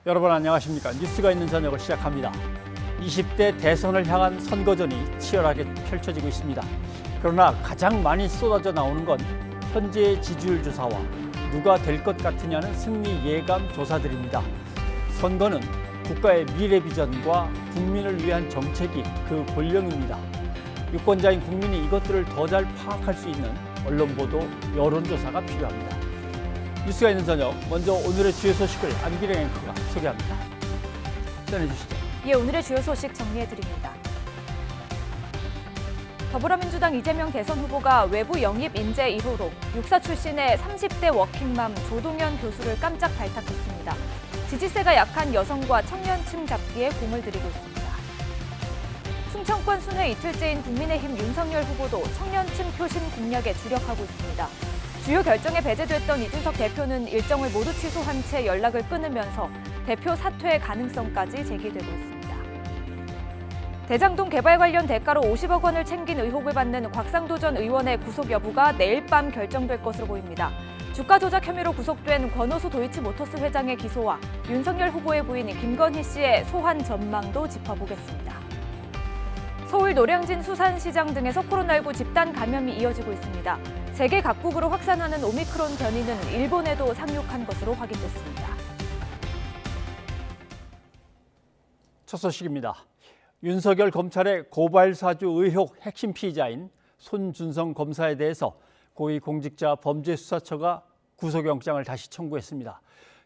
여러분 안녕하십니까? 뉴스가 있는 저녁을 시작합니다. 20대 대선을 향한 선거전이 치열하게 펼쳐지고 있습니다. 그러나 가장 많이 쏟아져 나오는 건 현재의 지지율 조사와 누가 될 것 같으냐는 승리 예감 조사들입니다. 선거는 국가의 미래 비전과 국민을 위한 정책이 그 본령입니다. 유권자인 국민이 이것들을 더 잘 파악할 수 있는 언론 보도, 여론조사가 필요합니다. 뉴스가 있는 저녁, 먼저 오늘의 주요 소식을 안기령 앵커가 소개합니다. 전해주시죠. 예, 오늘의 주요 소식 정리해드립니다. 더불어민주당 이재명 대선 후보가 외부 영입 인재 이후로 육사 출신의 30대 워킹맘 조동현 교수를 깜짝 발탁했습니다. 지지세가 약한 여성과 청년층 잡기에 공을 들이고 있습니다. 충청권 순회 이틀째인 국민의힘 윤석열 후보도 청년층 표심 공략에 주력하고 있습니다. 주요 결정에 배제됐던 이준석 대표는 일정을 모두 취소한 채 연락을 끊으면서 대표 사퇴 가능성까지 제기되고 있습니다. 대장동 개발 관련 대가로 50억 원을 챙긴 의혹을 받는 곽상도 전 의원의 구속 여부가 내일 밤 결정될 것으로 보입니다. 주가 조작 혐의로 구속된 권오수 도이치모터스 회장의 기소와 윤석열 후보의 부인 김건희 씨의 소환 전망도 짚어보겠습니다. 서울 노량진 수산시장 등에서 코로나19 집단 감염이 이어지고 있습니다. 세계 각국으로 확산하는 오미크론 변이는 일본에도 상륙한 것으로 확인됐습니다. 첫 소식입니다. 윤석열 검찰의 고발 사주 의혹 핵심 피의자인 손준성 검사에 대해서 고위공직자범죄수사처가 구속영장을 다시 청구했습니다.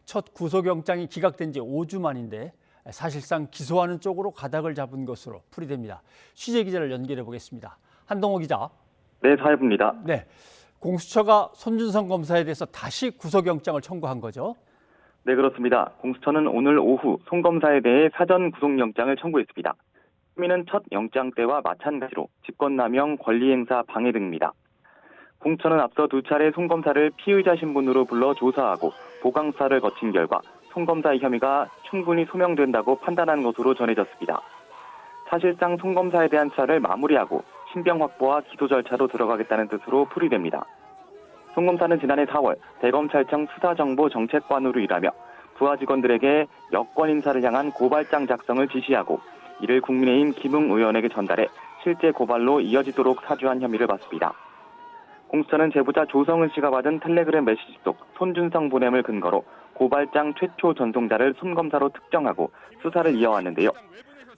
첫 구속영장이 기각된 지 5주 만인데 사실상 기소하는 쪽으로 가닥을 잡은 것으로 풀이됩니다. 취재 기자를 연결해 보겠습니다. 한동호 기자. 네, 사회부입니다. 네, 공수처가 손준성 검사에 대해서 다시 구속영장을 청구한 거죠? 네, 그렇습니다. 공수처는 오늘 오후 손 검사에 대해 사전 구속영장을 청구했습니다. 혐의는 첫 영장 때와 마찬가지로 직권남용, 권리행사 방해 등입니다. 공수처는 앞서 두 차례 손 검사를 피의자 신분으로 불러 조사하고 보강수사를 거친 결과 손 검사의 혐의가 충분히 소명된다고 판단한 것으로 전해졌습니다. 사실상 손 검사에 대한 수사를 마무리하고 신병 확보와 기소 절차로 들어가겠다는 뜻으로 풀이됩니다. 손 검사는 지난해 4월 대검찰청 수사정보정책관으로 일하며 부하 직원들에게 여권 인사를 향한 고발장 작성을 지시하고 이를 국민의힘 김웅 의원에게 전달해 실제 고발로 이어지도록 사주한 혐의를 받습니다. 공수처는 제보자 조성은 씨가 받은 텔레그램 메시지 속 손준성 보냄을 근거로 고발장 최초 전송자를 손 검사로 특정하고 수사를 이어왔는데요.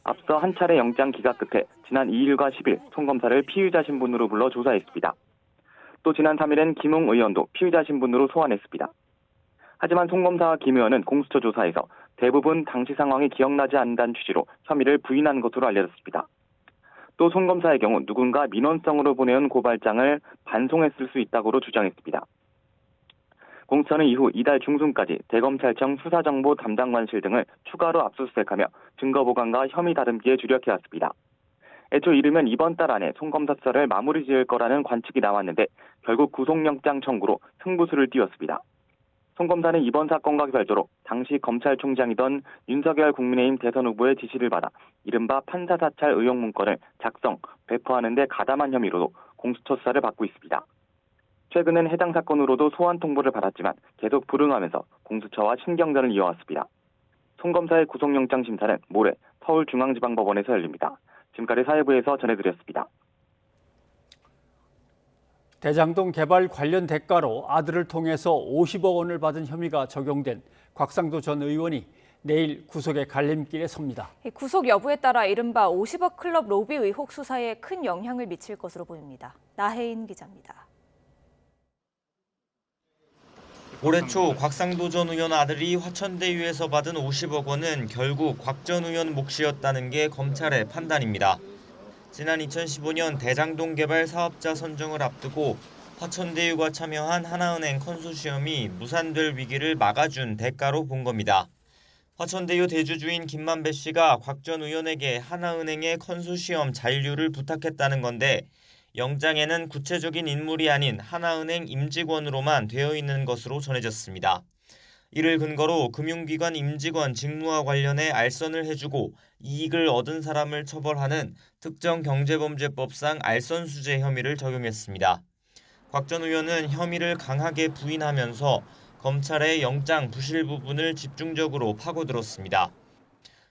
앞서 한 차례 영장 기각 끝에 지난 2일과 10일 손 검사를 피의자 신분으로 불러 조사했습니다. 또 지난 3일엔 김웅 의원도 피의자 신분으로 소환했습니다. 하지만 손 검사와 김 의원은 공수처 조사에서 대부분 당시 상황이 기억나지 않는다는 취지로 혐의를 부인한 것으로 알려졌습니다. 또 손 검사의 경우 누군가 민원성으로 보내온 고발장을 반송했을 수 있다고도 주장했습니다. 공수처는 이후 이달 중순까지 대검찰청 수사정보 담당관실 등을 추가로 압수수색하며 증거보강과 혐의 다듬기에 주력해왔습니다. 애초 이르면 이번 달 안에 손 검사 수사를 마무리 지을 거라는 관측이 나왔는데 결국 구속영장 청구로 승부수를 띄웠습니다. 손 검사는 이번 사건과 별도로 당시 검찰총장이던 윤석열 국민의힘 대선 후보의 지시를 받아 이른바 판사 사찰 의혹 문건을 작성, 배포하는 데 가담한 혐의로도 공수처 수사를 받고 있습니다. 최근엔 해당 사건으로도 소환 통보를 받았지만 계속 불응하면서 공수처와 신경전을 이어왔습니다. 손 검사의 구속영장 심사는 모레 서울중앙지방법원에서 열립니다. 지금까지 사회부에서 전해드렸습니다. 대장동 개발 관련 대가로 아들을 통해서 50억 원을 받은 혐의가 적용된 곽상도 전 의원이 내일 구속의 갈림길에 섭니다. 구속 여부에 따라 이른바 50억 클럽 로비 의혹 수사에 큰 영향을 미칠 것으로 보입니다. 나혜인 기자입니다. 올해 초 곽상도 전 의원 아들이 화천대유에서 받은 50억 원은 결국 곽 전 의원 몫이었다는 게 검찰의 판단입니다. 지난 2015년 대장동 개발 사업자 선정을 앞두고 화천대유가 참여한 하나은행 컨소시엄이 무산될 위기를 막아준 대가로 본 겁니다. 화천대유 대주주인 김만배 씨가 곽 전 의원에게 하나은행의 컨소시엄 잔류를 부탁했다는 건데 영장에는 구체적인 인물이 아닌 하나은행 임직원으로만 되어 있는 것으로 전해졌습니다. 이를 근거로 금융기관 임직원 직무와 관련해 알선을 해주고 이익을 얻은 사람을 처벌하는 특정경제범죄법상 알선수재 혐의를 적용했습니다. 곽 전 의원은 혐의를 강하게 부인하면서 검찰의 영장 부실 부분을 집중적으로 파고들었습니다.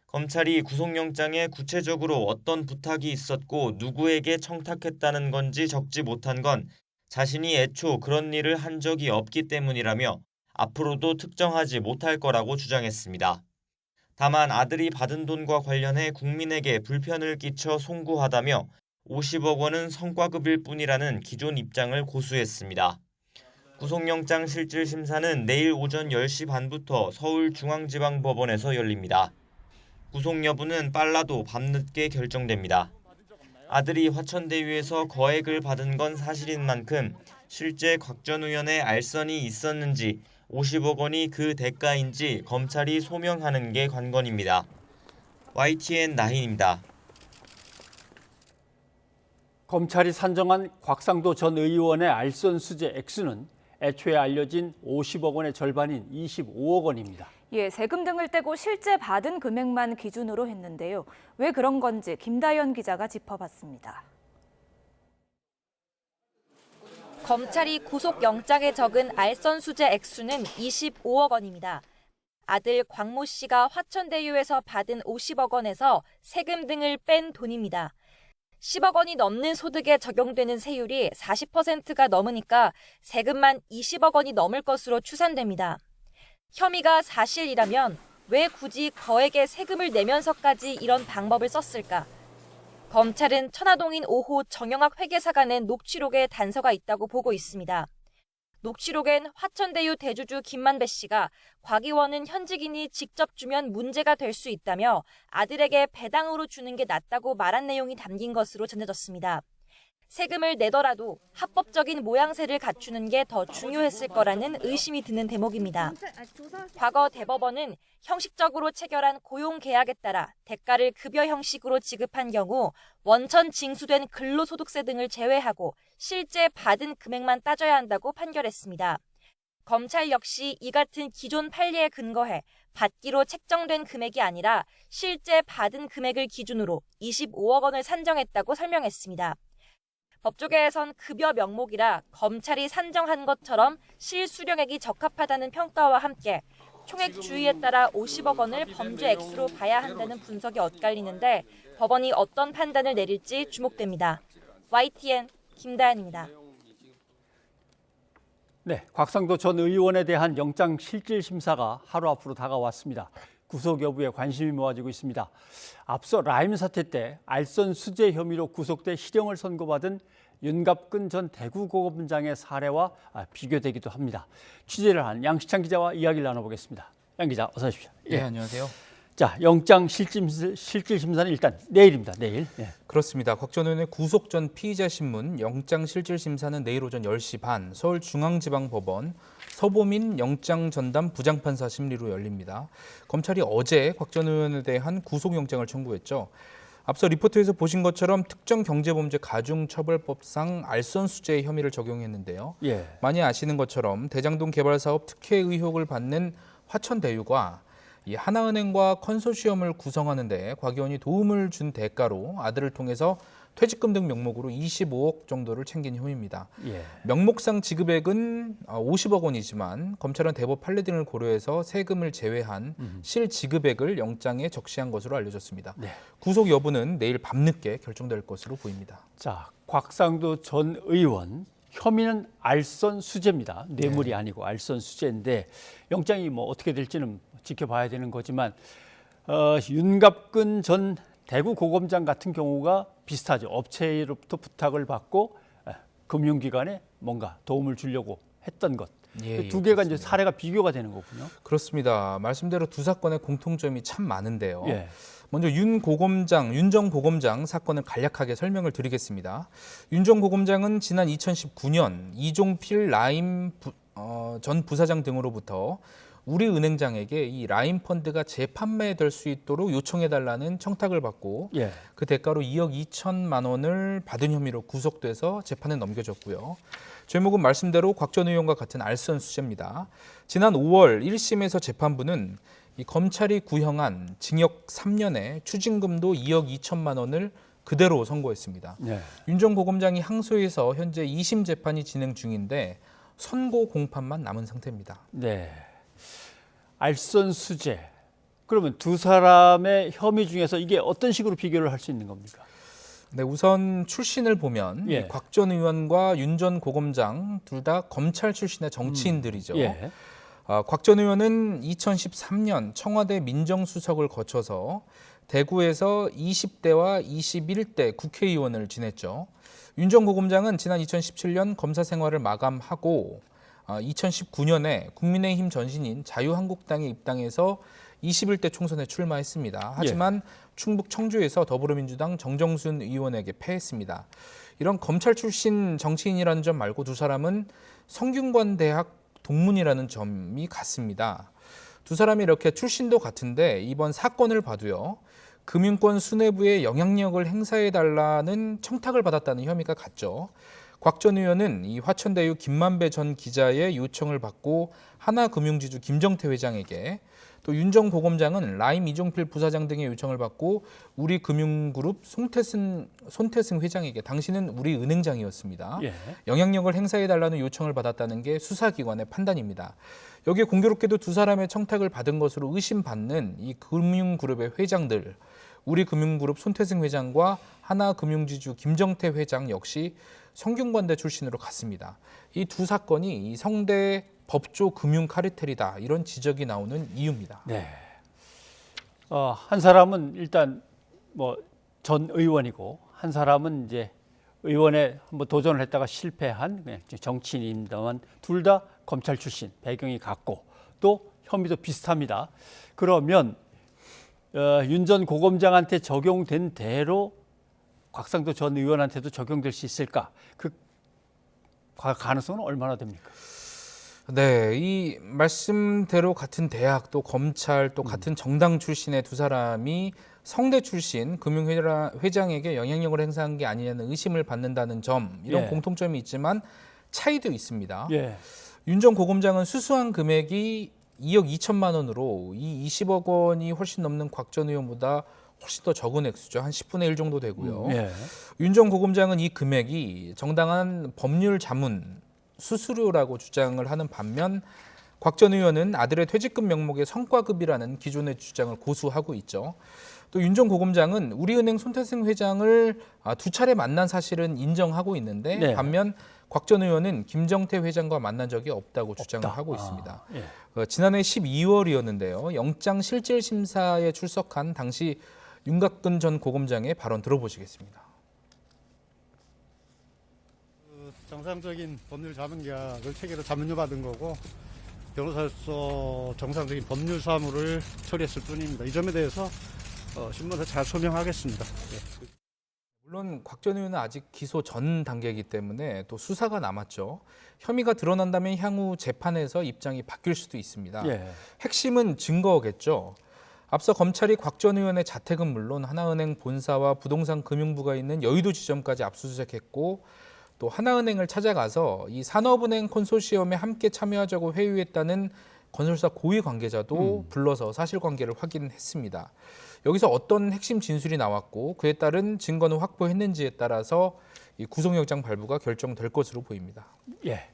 검찰이 구속영장에 구체적으로 어떤 부탁이 있었고 누구에게 청탁했다는 건지 적지 못한 건 자신이 애초 그런 일을 한 적이 없기 때문이라며 앞으로도 특정하지 못할 거라고 주장했습니다. 다만 아들이 받은 돈과 관련해 국민에게 불편을 끼쳐 송구하다며 50억 원은 성과급일 뿐이라는 기존 입장을 고수했습니다. 구속영장 실질심사는 내일 오전 10시 반부터 서울중앙지방법원에서 열립니다. 구속 여부는 빨라도 밤늦게 결정됩니다. 아들이 화천대유에서 거액을 받은 건 사실인 만큼 실제 곽 전 의원의 알선이 있었는지 50억 원이 그 대가인지 검찰이 소명하는 게 관건입니다. YTN 나인입니다. 검찰이 산정한 곽상도 전 의원의 알선 수재 액수는 애초에 알려진 50억 원의 절반인 25억 원입니다. 예, 세금 등을 떼고 실제 받은 금액만 기준으로 했는데요. 왜 그런 건지 김다연 기자가 짚어봤습니다. 검찰이 구속영장에 적은 알선 수재 액수는 25억 원입니다. 아들 광모 씨가 화천대유에서 받은 50억 원에서 세금 등을 뺀 돈입니다. 10억 원이 넘는 소득에 적용되는 세율이 40%가 넘으니까 세금만 20억 원이 넘을 것으로 추산됩니다. 혐의가 사실이라면 왜 굳이 거액의 세금을 내면서까지 이런 방법을 썼을까? 검찰은 천화동인 5호 정영학 회계사가 낸 녹취록에 단서가 있다고 보고 있습니다. 녹취록엔 화천대유 대주주 김만배 씨가 곽 의원은 현직인이 직접 주면 문제가 될 수 있다며 아들에게 배당으로 주는 게 낫다고 말한 내용이 담긴 것으로 전해졌습니다. 세금을 내더라도 합법적인 모양새를 갖추는 게 더 중요했을 거라는 의심이 드는 대목입니다. 과거 대법원은 형식적으로 체결한 고용계약에 따라 대가를 급여 형식으로 지급한 경우 원천 징수된 근로소득세 등을 제외하고 실제 받은 금액만 따져야 한다고 판결했습니다. 검찰 역시 이 같은 기존 판례에 근거해 받기로 책정된 금액이 아니라 실제 받은 금액을 기준으로 25억 원을 산정했다고 설명했습니다. 법조계에선 급여 명목이라 검찰이 산정한 것처럼 실수령액이 적합하다는 평가와 함께 총액 주의에 따라 50억 원을 범죄 액수로 봐야 한다는 분석이 엇갈리는데 법원이 어떤 판단을 내릴지 주목됩니다. YTN 김다연입니다. 네, 곽상도 전 의원에 대한 영장 실질 심사가 하루 앞으로 다가왔습니다. 구속 여부에 관심이 모아지고 있습니다. 앞서 라임 사태 때 알선 수재 혐의로 구속돼 실형을 선고받은 윤갑근 전 대구고검장의 사례와 비교되기도 합니다. 취재를 한 양시창 기자와 이야기를 나눠보겠습니다. 양 기자, 어서 오십시오. 예, 안녕하세요. 자, 영장 실질 심사는 일단 내일입니다. 내일. 예. 그렇습니다. 곽 전 의원의 구속 전 피의자 신문 영장 실질 심사는 내일 오전 10시 반 서울중앙지방법원 서보민 영장 전담 부장판사 심리로 열립니다. 검찰이 어제 곽 전 의원에 대한 구속영장을 청구했죠. 앞서 리포트에서 보신 것처럼 특정경제범죄 가중처벌법상 알선수재 혐의를 적용했는데요. 예. 많이 아시는 것처럼 대장동 개발 사업 특혜 의혹을 받는 화천대유가 이 하나은행과 컨소시엄을 구성하는 데 곽 의원이 도움을 준 대가로 아들을 통해서 퇴직금 등 명목으로 25억 정도를 챙긴 혐의입니다. 예. 명목상 지급액은 50억 원이지만 검찰은 대법 판례 등을 고려해서 세금을 제외한 실지급액을 영장에 적시한 것으로 알려졌습니다. 네. 구속 여부는 내일 밤늦게 결정될 것으로 보입니다. 자, 곽상도 전 의원 혐의는 알선 수재입니다. 뇌물이 아니고 알선 수재인데 영장이 뭐 어떻게 될지는 지켜봐야 되는 거지만 윤갑근 전 대구고검장 같은 경우가 비슷하죠. 업체로부터 부탁을 받고 금융기관에 뭔가 도움을 주려고 했던 것. 두 개가 이제 사례가 비교가 되는 거군요. 그렇습니다. 말씀대로 두 사건의 공통점이 참 많은데요. 예. 먼저 윤 전 고검장 사건을 간략하게 설명을 드리겠습니다. 윤 전 고검장은 지난 2019년 이종필 라임 전 부사장 등으로부터 우리은행장에게 이 라임 펀드가 재판매될 수 있도록 요청해달라는 청탁을 받고 예. 그 대가로 2억 2천만 원을 받은 혐의로 구속돼서 재판에 넘겨졌고요. 죄목은 말씀대로 곽 전 의원과 같은 알선 수재입니다. 지난 5월 1심에서 재판부는 이 검찰이 구형한 징역 3년에 추징금도 2억 2천만 원을 그대로 선고했습니다. 네. 윤 전 고검장이 항소해서 현재 2심 재판이 진행 중인데 선고 공판만 남은 상태입니다. 네. 알선수재. 그러면 두 사람의 혐의 중에서 이게 어떤 식으로 비교를 할 수 있는 겁니까? 네, 우선 출신을 보면 예. 곽 전 의원과 윤 전 고검장 둘 다 검찰 출신의 정치인들이죠. 예. 곽 전 의원은 2013년 청와대 민정수석을 거쳐서 대구에서 20대와 21대 국회의원을 지냈죠. 윤 전 고검장은 지난 2017년 검사 생활을 마감하고 2019년에 국민의힘 전신인 자유한국당에 입당해서 21대 총선에 출마했습니다. 하지만 충북 청주에서 더불어민주당 정정순 의원에게 패했습니다. 이런 검찰 출신 정치인이라는 점 말고 두 사람은 성균관 대학 동문이라는 점이 같습니다. 두 사람이 이렇게 출신도 같은데 이번 사건을 봐도요. 금융권 수뇌부에 영향력을 행사해달라는 청탁을 받았다는 혐의가 같죠. 곽 전 의원은 이 화천대유 김만배 전 기자의 요청을 받고 하나금융지주 김정태 회장에게, 또 윤 전 고검장은 라임 이종필 부사장 등의 요청을 받고 우리금융그룹 손태승 회장에게, 당시는 우리은행장이었습니다. 예. 영향력을 행사해달라는 요청을 받았다는 게 수사기관의 판단입니다. 여기에 공교롭게도 두 사람의 청탁을 받은 것으로 의심받는 이 금융그룹의 회장들, 우리금융그룹 손태승 회장과 하나금융지주 김정태 회장 역시 성균관대 출신으로 같습니다. 이 두 사건이 이 성대 법조 금융 카르텔이다, 이런 지적이 나오는 이유입니다. 네. 한 사람은 일단 뭐 전 의원이고, 한 사람은 이제 의원에 한번 도전을 했다가 실패한 그냥 정치인입니다만 둘 다 검찰 출신, 배경이 같고 또 혐의도 비슷합니다. 그러면 윤 전 고검장한테 적용된 대로 곽상도 전 의원한테도 적용될 수 있을까? 그 가능성은 얼마나 됩니까? 네, 이 말씀대로 같은 대학, 또 검찰, 또 같은 정당 출신의 두 사람이 성대 출신 금융회장에게 영향력을 행사한 게 아니냐는 의심을 받는다는 점, 이런 예. 공통점이 있지만 차이도 있습니다. 예. 윤 전 고검장은 수수한 금액이 2억 2천만 원으로 이 20억 원이 훨씬 넘는 곽 전 의원보다 훨씬 더 적은 액수죠. 한 10분의 1 정도 되고요. 예. 윤 전 고검장은 이 금액이 정당한 법률 자문 수수료라고 주장을 하는 반면, 곽 전 의원은 아들의 퇴직금 명목의 성과급이라는 기존의 주장을 고수하고 있죠. 또 윤 전 고검장은 우리은행 손태승 회장을 두 차례 만난 사실은 인정하고 있는데, 네. 반면 곽 전 의원은 김정태 회장과 만난 적이 없다고 주장을 하고 있습니다. 예. 지난해 12월이었는데요. 영장실질심사에 출석한 당시 윤곽근 전 고검장의 발언 들어보시겠습니다. 정상적인 법률 자문 계약을 체계로 자문료 받은 거고, 변호사로서 정상적인 법률 사무를 처리했을 뿐입니다. 이 점에 대해서 신문에서 잘 소명하겠습니다. 예. 물론 곽 전 의원은 아직 기소 전 단계이기 때문에 또 수사가 남았죠. 혐의가 드러난다면 향후 재판에서 입장이 바뀔 수도 있습니다. 예. 핵심은 증거겠죠. 앞서 검찰이 곽 전 의원의 자택은 물론 하나은행 본사와 부동산 금융부가 있는 여의도 지점까지 압수수색했고, 또 하나은행을 찾아가서 이 산업은행 콘소시엄에 함께 참여하자고 회유했다는 건설사 고위 관계자도 불러서 사실관계를 확인했습니다. 여기서 어떤 핵심 진술이 나왔고 그에 따른 증거는 확보했는지에 따라서 이 구속영장 발부가 결정될 것으로 보입니다. 예.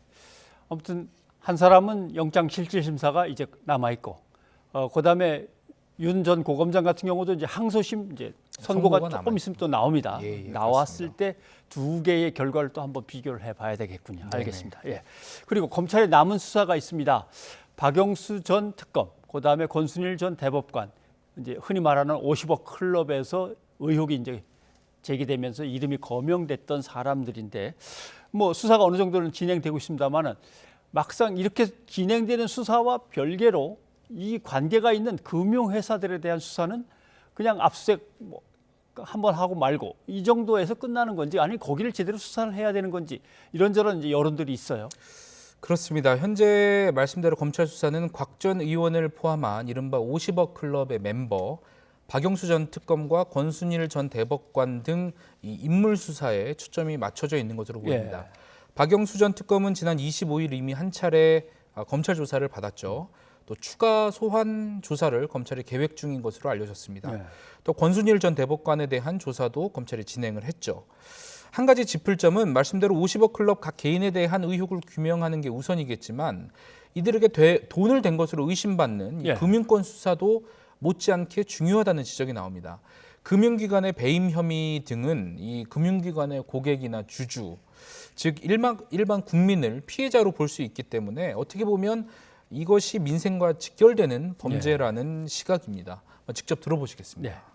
아무튼 한 사람은 영장실질심사가 이제 남아 있고, 그다음에 윤 전 고검장 같은 경우도 이제 항소심 이제 선고가 조금 있으면 또 나옵니다. 예, 나왔을 그렇습니다. 때 두 개의 결과를 또 한번 비교를 해봐야 되겠군요. 네네. 알겠습니다. 예. 그리고 검찰에 남은 수사가 있습니다. 박영수 전 특검, 그다음에 권순일 전 대법관, 이제 흔히 말하는 50억 클럽에서 의혹이 이제 제기되면서 이름이 거명됐던 사람들인데, 뭐 수사가 어느 정도는 진행되고 있습니다만은 막상 이렇게 진행되는 수사와 별개로 이 관계가 있는 금융회사들에 대한 수사는 그냥 압수수색 뭐 한번 하고 말고 이 정도에서 끝나는 건지, 아니 거기를 제대로 수사를 해야 되는 건지, 이런저런 이제 여론들이 있어요. 그렇습니다. 현재 말씀대로 검찰 수사는 곽 전 의원을 포함한 이른바 50억 클럽의 멤버 박영수 전 특검과 권순일 전 대법관 등 이 인물 수사에 초점이 맞춰져 있는 것으로 보입니다. 예. 박영수 전 특검은 지난 25일 이미 한 차례 검찰 조사를 받았죠. 또 추가 소환 조사를 검찰이 계획 중인 것으로 알려졌습니다. 예. 또 권순일 전 대법관에 대한 조사도 검찰이 진행을 했죠. 한 가지 짚을 점은 말씀대로 50억 클럽 각 개인에 대한 의혹을 규명하는 게 우선이겠지만 이들에게 돈을 댄 것으로 의심받는 이 예. 금융권 수사도 못지않게 중요하다는 지적이 나옵니다. 금융기관의 배임 혐의 등은 이 금융기관의 고객이나 주주, 즉 일반 국민을 피해자로 볼 수 있기 때문에 어떻게 보면 이것이 민생과 직결되는 범죄라는 시각입니다. 직접 들어보시겠습니다.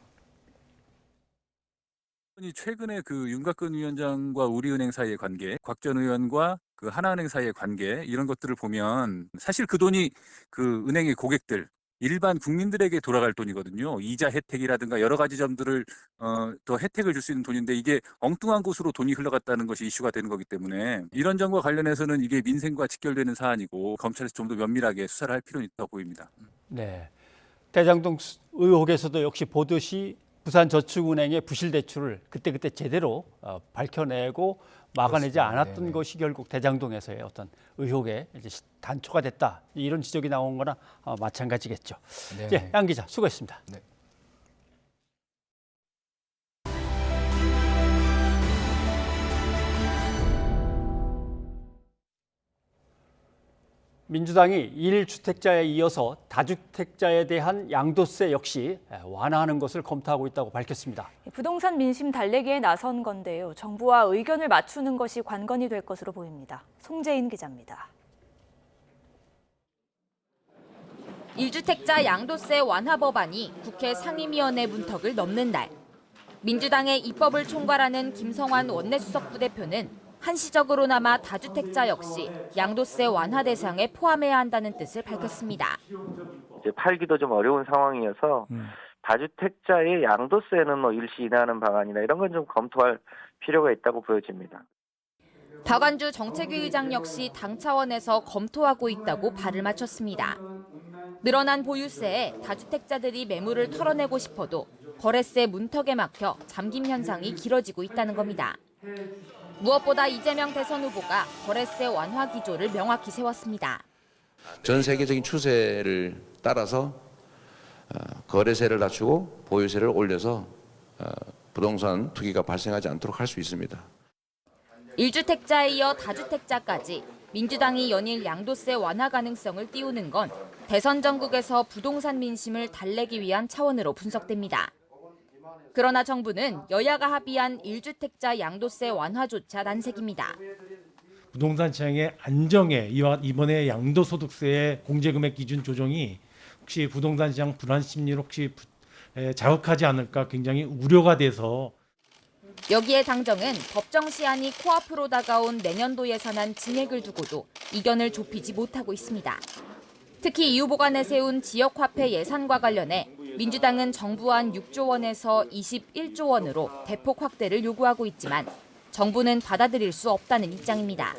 최근에 그 윤곽근 위원장과 우리은행 사이의 관계, 곽 전 의원과 그 하나은행 사이의 관계 이런 것들을 보면 사실 그 돈이 그 은행의 고객들 일반 국민들에게 돌아갈 돈이거든요. 이자 혜택이라든가 여러 가지 점들을 더 혜택을 줄 수 있는 돈인데 이게 엉뚱한 곳으로 돈이 흘러갔다는 것이 이슈가 되는 거기 때문에 이런 점과 관련해서는 이게 민생과 직결되는 사안이고 검찰에서 좀 더 면밀하게 수사를 할 필요는 있다고 보입니다. 네. 대장동 의혹에서도 역시 보듯이 부산저축은행의 부실 대출을 그때 제대로 밝혀내고 막아내지 그렇습니다. 않았던 네네. 것이 결국 대장동에서의 어떤 의혹의 이제 단초가 됐다. 이런 지적이 나온 거나 마찬가지겠죠. 네. 예, 양 기자 수고했습니다. 네. 민주당이 1주택자에 이어서 다주택자에 대한 양도세 역시 완화하는 것을 검토하고 있다고 밝혔습니다. 부동산 민심 달래기에 나선 건데요. 정부와 의견을 맞추는 것이 관건이 될 것으로 보입니다. 송재인 기자입니다. 1주택자 양도세 완화 법안이 국회 상임위원회 문턱을 넘는 날. 민주당의 입법을 총괄하는 김성환 원내수석 부대표는 한시적으로나마 다주택자 역시 양도세 완화 대상에 포함해야 한다는 뜻을 밝혔습니다. 이제 팔기도 좀 어려운 상황이어서 다주택자의 양도세는 일시 인하하는 방안이나 이런 건 좀 검토할 필요가 있다고 보여집니다. 박완주 정책위 의장 역시 당 차원에서 검토하고 있다고 발을 맞췄습니다. 늘어난 보유세에 다주택자들이 매물을 털어내고 싶어도 거래세 문턱에 막혀 잠김 현상이 길어지고 있다는 겁니다. 무엇보다 이재명 대선 후보가 거래세 완화 기조를 명확히 세웠습니다. 전 세계적인 추세를 따라서 거래세를 낮추고 보유세를 올려서 부동산 투기가 발생하지 않도록 할 수 있습니다. 1주택자에 이어 다주택자까지 민주당이 연일 양도세 완화 가능성을 띄우는 건 대선 전국에서 부동산 민심을 달래기 위한 차원으로 분석됩니다. 그러나 정부는 여야가 합의한 1주택자 양도세 완화조차 난색입니다. 부동산 시장의 안정에 이번에 양도소득세의 공제금액 기준 조정이 혹시 부동산 시장 불안 심리를 혹시 자극하지 않을까 굉장히 우려가 돼서 여기에 당정은 법정 시한이 코앞으로 다가온 내년도 예산안 증액을 두고도 이견을 좁히지 못하고 있습니다. 특히 이 후보가 내세운 지역화폐 예산과 관련해 민주당은 정부안 6조 원에서 21조 원으로 대폭 확대를 요구하고 있지만 정부는 받아들일 수 없다는 입장입니다.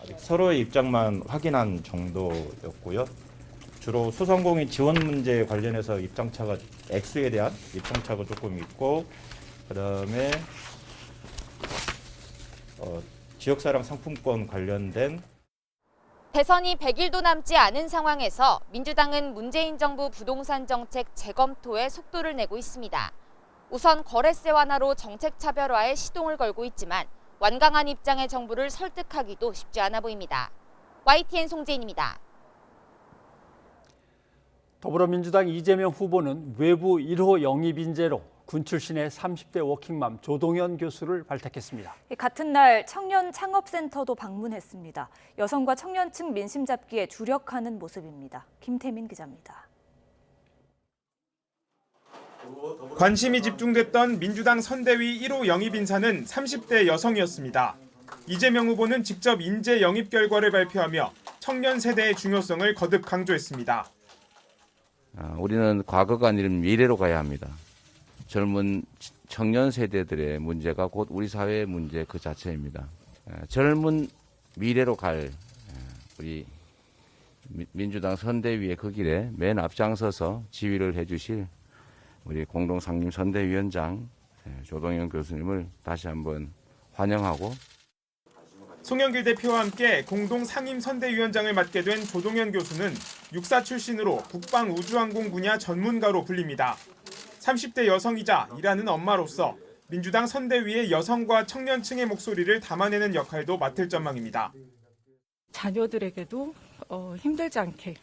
아직 서로의 입장만 확인한 정도였고요. 주로 소상공인 지원 문제에 관련해서 입장차가 액수에 대한 입장차가 조금 있고 그다음에 지역사랑 상품권 관련된 대선이 100일도 남지 않은 상황에서 민주당은 문재인 정부 부동산 정책 재검토에 속도를 내고 있습니다. 우선 거래세 완화로 정책 차별화에 시동을 걸고 있지만 완강한 입장의 정부를 설득하기도 쉽지 않아 보입니다. YTN 송재인입니다. 더불어민주당 이재명 후보는 외부 1호 영입 인재로 군 출신의 30대 워킹맘 조동현 교수를 발탁했습니다. 같은 날 청년 창업센터도 방문했습니다. 여성과 청년층 민심 잡기에 주력하는 모습입니다. 김태민 기자입니다. 관심이 집중됐던 민주당 선대위 1호 영입 인사는 30대 여성이었습니다. 이재명 후보는 직접 인재 영입 결과를 발표하며 청년 세대의 중요성을 거듭 강조했습니다. 우리는 과거가 아니라 미래로 가야 합니다. 젊은 청년 세대들의 문제가 곧 우리 사회의 문제 그 자체입니다. 젊은 미래로 갈 우리 민주당 선대위의 그 길에 맨 앞장서서 지휘를 해주실 우리 공동상임 선대위원장 조동현 교수님을 다시 한번 환영하고 송영길 대표와 함께 공동상임 선대위원장을 맡게 된 조동현 교수는 육사 출신으로 국방우주항공 분야 전문가로 불립니다. 30대 여성이자 일하는 엄마로서 민주당 선대위의 여성과 청년층의 목소리를 담아내는 역할도 맡을 전망입니다. 자녀들에게도 힘들지 않게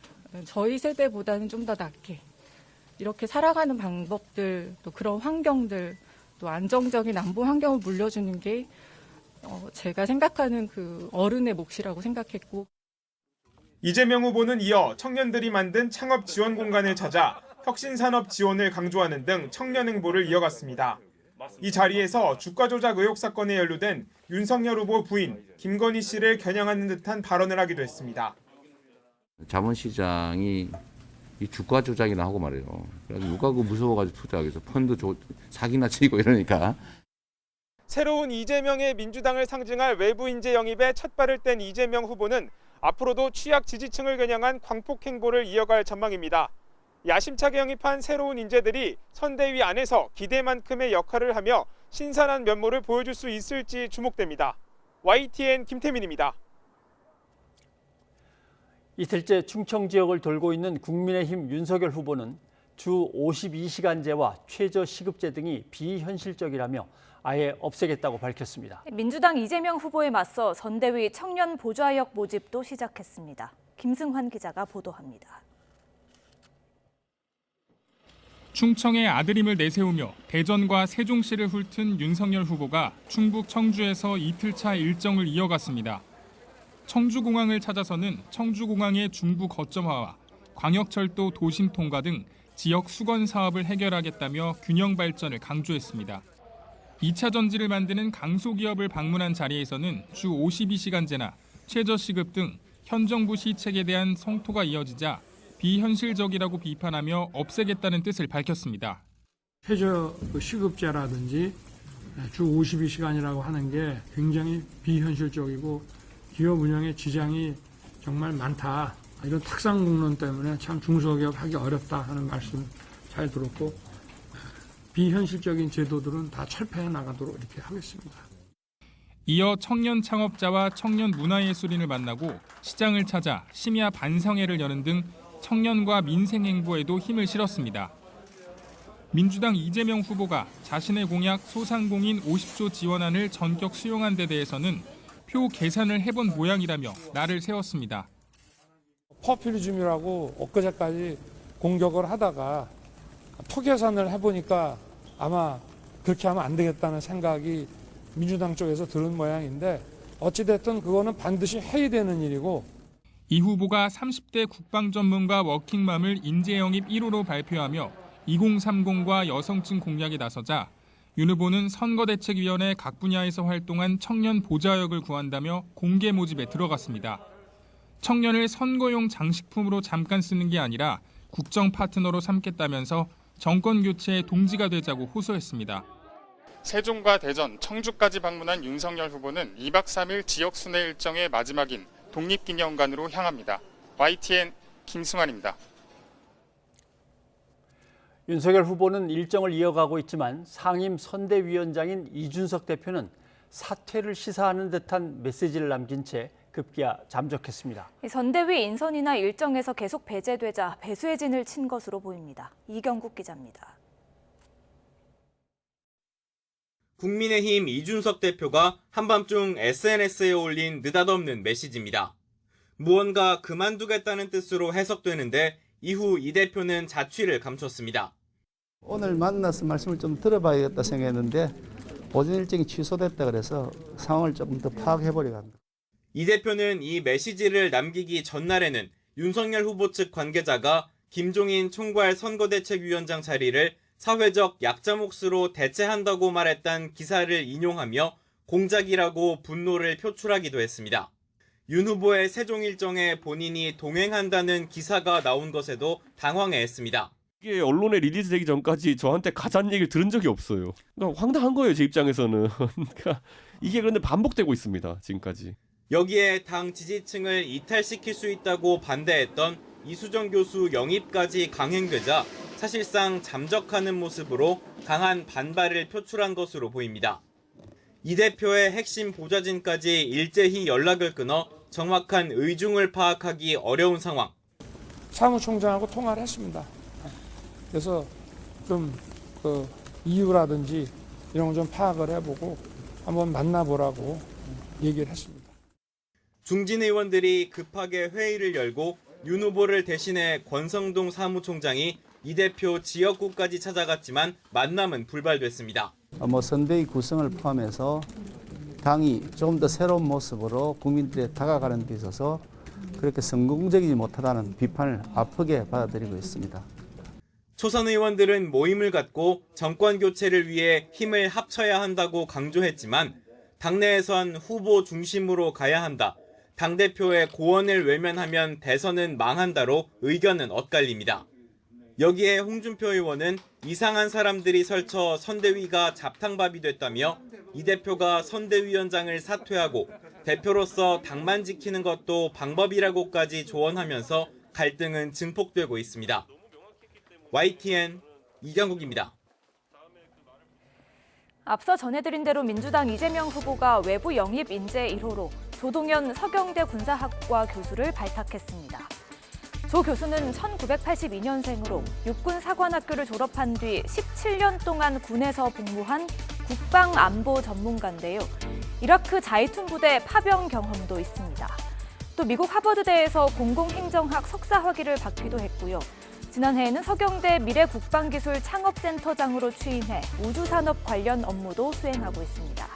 저희 세대보다는 좀 더 낫게 이렇게 살아가는 방법들 또 그런 환경들 또 안정적인 안보 환경을 물려주는 게 제가 생각하는 그 어른의 몫이라고 생각했고 이재명 후보는 이어 청년들이 만든 창업 지원 공간을 찾아 혁신산업 지원을 강조하는 등 청년 행보를 이어갔습니다. 이 자리에서 주가 조작 의혹 사건에 연루된 윤석열 후보 부인 김건희 씨를 겨냥하는 듯한 발언을 하기도 했습니다. 자본시장이 이 주가 조작이나 하고 말이에요. 그래서 누가 그 무서워가지고 투자하겠어. 펀드 사기나 치고 이러니까. 새로운 이재명의 민주당을 상징할 외부 인재 영입에 첫 발을 뗀 이재명 후보는 앞으로도 취약 지지층을 겨냥한 광폭 행보를 이어갈 전망입니다. 야심차게 영입한 새로운 인재들이 선대위 안에서 기대만큼의 역할을 하며 신선한 면모를 보여줄 수 있을지 주목됩니다. YTN 김태민입니다. 이틀째 충청 지역을 돌고 있는 국민의힘 윤석열 후보는 주 52시간제와 최저시급제 등이 비현실적이라며 아예 없애겠다고 밝혔습니다. 민주당 이재명 후보에 맞서 선대위 청년 보좌역 모집도 시작했습니다. 김승환 기자가 보도합니다. 충청의 아들임을 내세우며 대전과 세종시를 훑은 윤석열 후보가 충북 청주에서 이틀차 일정을 이어갔습니다. 청주공항을 찾아서는 청주공항의 중부 거점화와 광역철도 도심 통과 등 지역 수건 사업을 해결하겠다며 균형 발전을 강조했습니다. 2차 전지를 만드는 강소기업을 방문한 자리에서는 주 52시간제나 최저시급 등 현 정부 시책에 대한 성토가 이어지자 비현실적이라고 비판하며 없애겠다는 뜻을 밝혔습니다. 최저시급제라든지 주 52시간이라고 하는 게 굉장히 비현실적이고 기업 운영에 지장이 정말 많다. 이런 탁상공론 때문에 참 중소기업 하기 어렵다 하는 말씀 잘 들었고 비현실적인 제도들은 다 철폐해 나가도록 이렇게 하겠습니다. 이어 청년 창업자와 청년 문화예술인을 만나고 시장을 찾아 심야 반성회를 여는 등 청년과 민생 행보에도 힘을 실었습니다. 민주당 이재명 후보가 자신의 공약 소상공인 50조 지원안을 전격 수용한 데 대해서는 표 계산을 해본 모양이라며 날을 세웠습니다. 포퓰리즘이라고 엊그제까지 공격을 하다가 표 계산을 해보니까 아마 그렇게 하면 안 되겠다는 생각이 민주당 쪽에서 들은 모양인데 어찌됐든 그거는 반드시 해야 되는 일이고 이 후보가 30대 국방 전문가 워킹맘을 인재 영입 1호로 발표하며 2030과 여성층 공략에 나서자 윤 후보는 선거대책위원회 각 분야에서 활동한 청년 보좌역을 구한다며 공개 모집에 들어갔습니다. 청년을 선거용 장식품으로 잠깐 쓰는 게 아니라 국정 파트너로 삼겠다면서 정권 교체의 동지가 되자고 호소했습니다. 세종과 대전, 청주까지 방문한 윤석열 후보는 2박 3일 지역 순회 일정의 마지막인 독립기념관으로 향합니다. YTN 김승환입니다. 윤석열 후보는 일정을 이어가고 있지만 상임 선대위원장인 이준석 대표는 사퇴를 시사하는 듯한 메시지를 남긴 채 급기야 잠적했습니다. 선대위 인선이나 일정에서 계속 배제되자 배수의 진을 친 것으로 보입니다. 이경국 기자입니다. 국민의힘 이준석 대표가 한밤중 SNS에 올린 느닷없는 메시지입니다. 무언가 그만두겠다는 뜻으로 해석되는데 이후 이 대표는 자취를 감췄습니다. 오늘 만나서 말씀을 좀 들어봐야겠다 생각했는데 오전 일정이 취소됐다 그래서 상황을 조금 더 파악해보려고 합니다. 이 대표는 이 메시지를 남기기 전날에는 윤석열 후보 측 관계자가 김종인 총괄 선거대책위원장 자리를 사회적 약자 몫으로 대체한다고 말했던 기사를 인용하며 공작이라고 분노를 표출하기도 했습니다. 윤 후보의 세종 일정에 본인이 동행한다는 기사가 나온 것에도 당황해했습니다. 이게 언론에 리리즈되기 전까지 저한테 가짜는 얘기를 들은 적이 없어요. 그러니까 황당한 거예요, 제 입장에서는. 그러니까 이게 그런데 반복되고 있습니다, 지금까지. 여기에 당 지지층을 이탈시킬 수 있다고 반대했던 이수정 교수 영입까지 강행되자 사실상 잠적하는 모습으로 강한 반발을 표출한 것으로 보입니다. 이 대표의 핵심 보좌진까지 일제히 연락을 끊어 정확한 의중을 파악하기 어려운 상황. 사무총장하고 통화를 했습니다. 그래서 좀 그 이유라든지 이런 걸 좀 파악을 해보고 한번 만나보라고 얘기를 했습니다. 중진 의원들이 급하게 회의를 열고 윤 후보를 대신해 권성동 사무총장이 이 대표 지역구까지 찾아갔지만 만남은 불발됐습니다. 선대위 구성을 포함해서 당이 조금 더 새로운 모습으로 국민들에 다가가는 데 있어서 그렇게 성공적이지 못하다는 비판을 아프게 받아들이고 있습니다. 초선 의원들은 모임을 갖고 정권 교체를 위해 힘을 합쳐야 한다고 강조했지만 당내에선 후보 중심으로 가야 한다. 당대표의 고언을 외면하면 대선은 망한다로 의견은 엇갈립니다. 여기에 홍준표 의원은 이상한 사람들이 설쳐 선대위가 잡탕밥이 됐다며 이 대표가 선대위원장을 사퇴하고 대표로서 당만 지키는 것도 방법이라고까지 조언하면서 갈등은 증폭되고 있습니다. YTN 이경국입니다. 앞서 전해드린 대로 민주당 이재명 후보가 외부 영입 인재 1호로 조동현 서경대 군사학과 교수를 발탁했습니다. 조 교수는 1982년생으로 육군 사관학교를 졸업한 뒤 17년 동안 군에서 복무한 국방안보 전문가인데요. 이라크 자이툰 부대 파병 경험도 있습니다. 또 미국 하버드대에서 공공행정학 석사 학위를 받기도 했고요. 지난해에는 서경대 미래국방기술 창업센터장으로 취임해 우주산업 관련 업무도 수행하고 있습니다.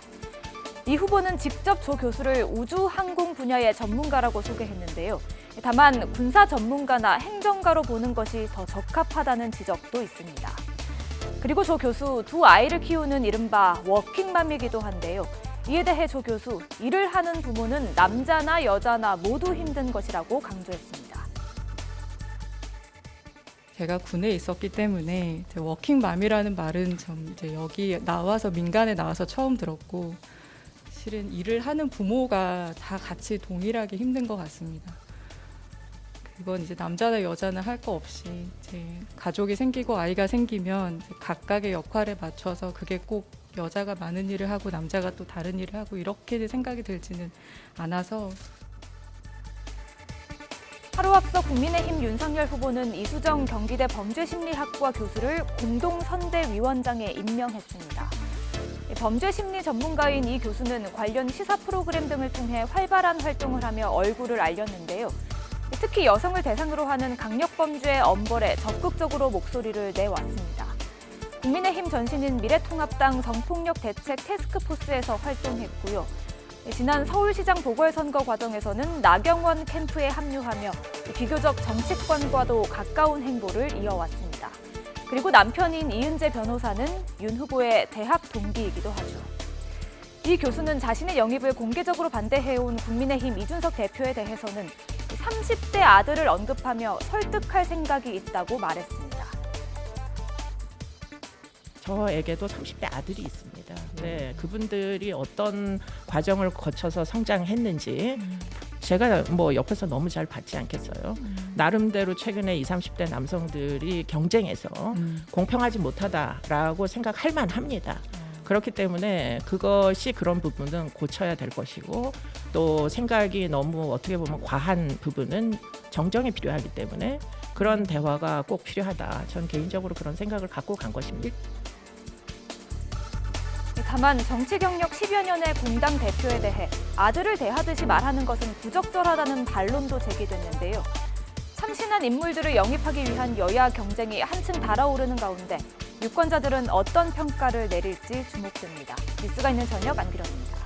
이 후보는 직접 조 교수를 우주항공 분야의 전문가라고 소개했는데요. 다만 군사 전문가나 행정가로 보는 것이 더 적합하다는 지적도 있습니다. 그리고 조 교수 두 아이를 키우는 이른바 워킹맘이기도 한데요. 이에 대해 조 교수, 일을 하는 부모는 남자나 여자나 모두 힘든 것이라고 강조했습니다. 제가 군에 있었기 때문에 워킹맘이라는 말은 이제 여기 나와서 민간에 나와서 처음 들었고 실은 일을 하는 부모가 다 같이 동일하게 힘든 것 같습니다. 그건 이제 남자나 여자나 할 거 없이 이제 가족이 생기고 아이가 생기면 각각의 역할에 맞춰서 그게 꼭 여자가 많은 일을 하고 남자가 또 다른 일을 하고 이렇게 생각이 들지는 않아서. 하루 앞서 국민의힘 윤석열 후보는 이수정 경기대 범죄심리학과 교수를 공동선대위원장에 임명했습니다. 범죄심리 전문가인 이 교수는 관련 시사 프로그램 등을 통해 활발한 활동을 하며 얼굴을 알렸는데요. 특히 여성을 대상으로 하는 강력범죄의 엄벌에 적극적으로 목소리를 내왔습니다. 국민의힘 전신인 미래통합당 성폭력 대책 태스크포스에서 활동했고요. 지난 서울시장 보궐선거 과정에서는 나경원 캠프에 합류하며 비교적 정치권과도 가까운 행보를 이어왔습니다. 그리고 남편인 이은재 변호사는 윤 후보의 대학 동기이기도 하죠. 이 교수는 자신의 영입을 공개적으로 반대해온 국민의힘 이준석 대표에 대해서는 30대 아들을 언급하며 설득할 생각이 있다고 말했습니다. 저에게도 30대 아들이 있습니다. 네, 그분들이 어떤 과정을 거쳐서 성장했는지 제가 옆에서 너무 잘 봤지 않겠어요. 나름대로 최근에 20, 30대 남성들이 경쟁에서 공평하지 못하다라고 생각할 만합니다. 그렇기 때문에 그것이 그런 부분은 고쳐야 될 것이고 또 생각이 너무 어떻게 보면 과한 부분은 정정이 필요하기 때문에 그런 대화가 꼭 필요하다. 전 개인적으로 그런 생각을 갖고 간 것입니다. 다만 정치 경력 10여 년의 공당 대표에 대해 아들을 대하듯이 말하는 것은 부적절하다는 반론도 제기됐는데요. 참신한 인물들을 영입하기 위한 여야 경쟁이 한층 달아오르는 가운데 유권자들은 어떤 평가를 내릴지 주목됩니다. 뉴스가 있는 저녁 안기련입니다.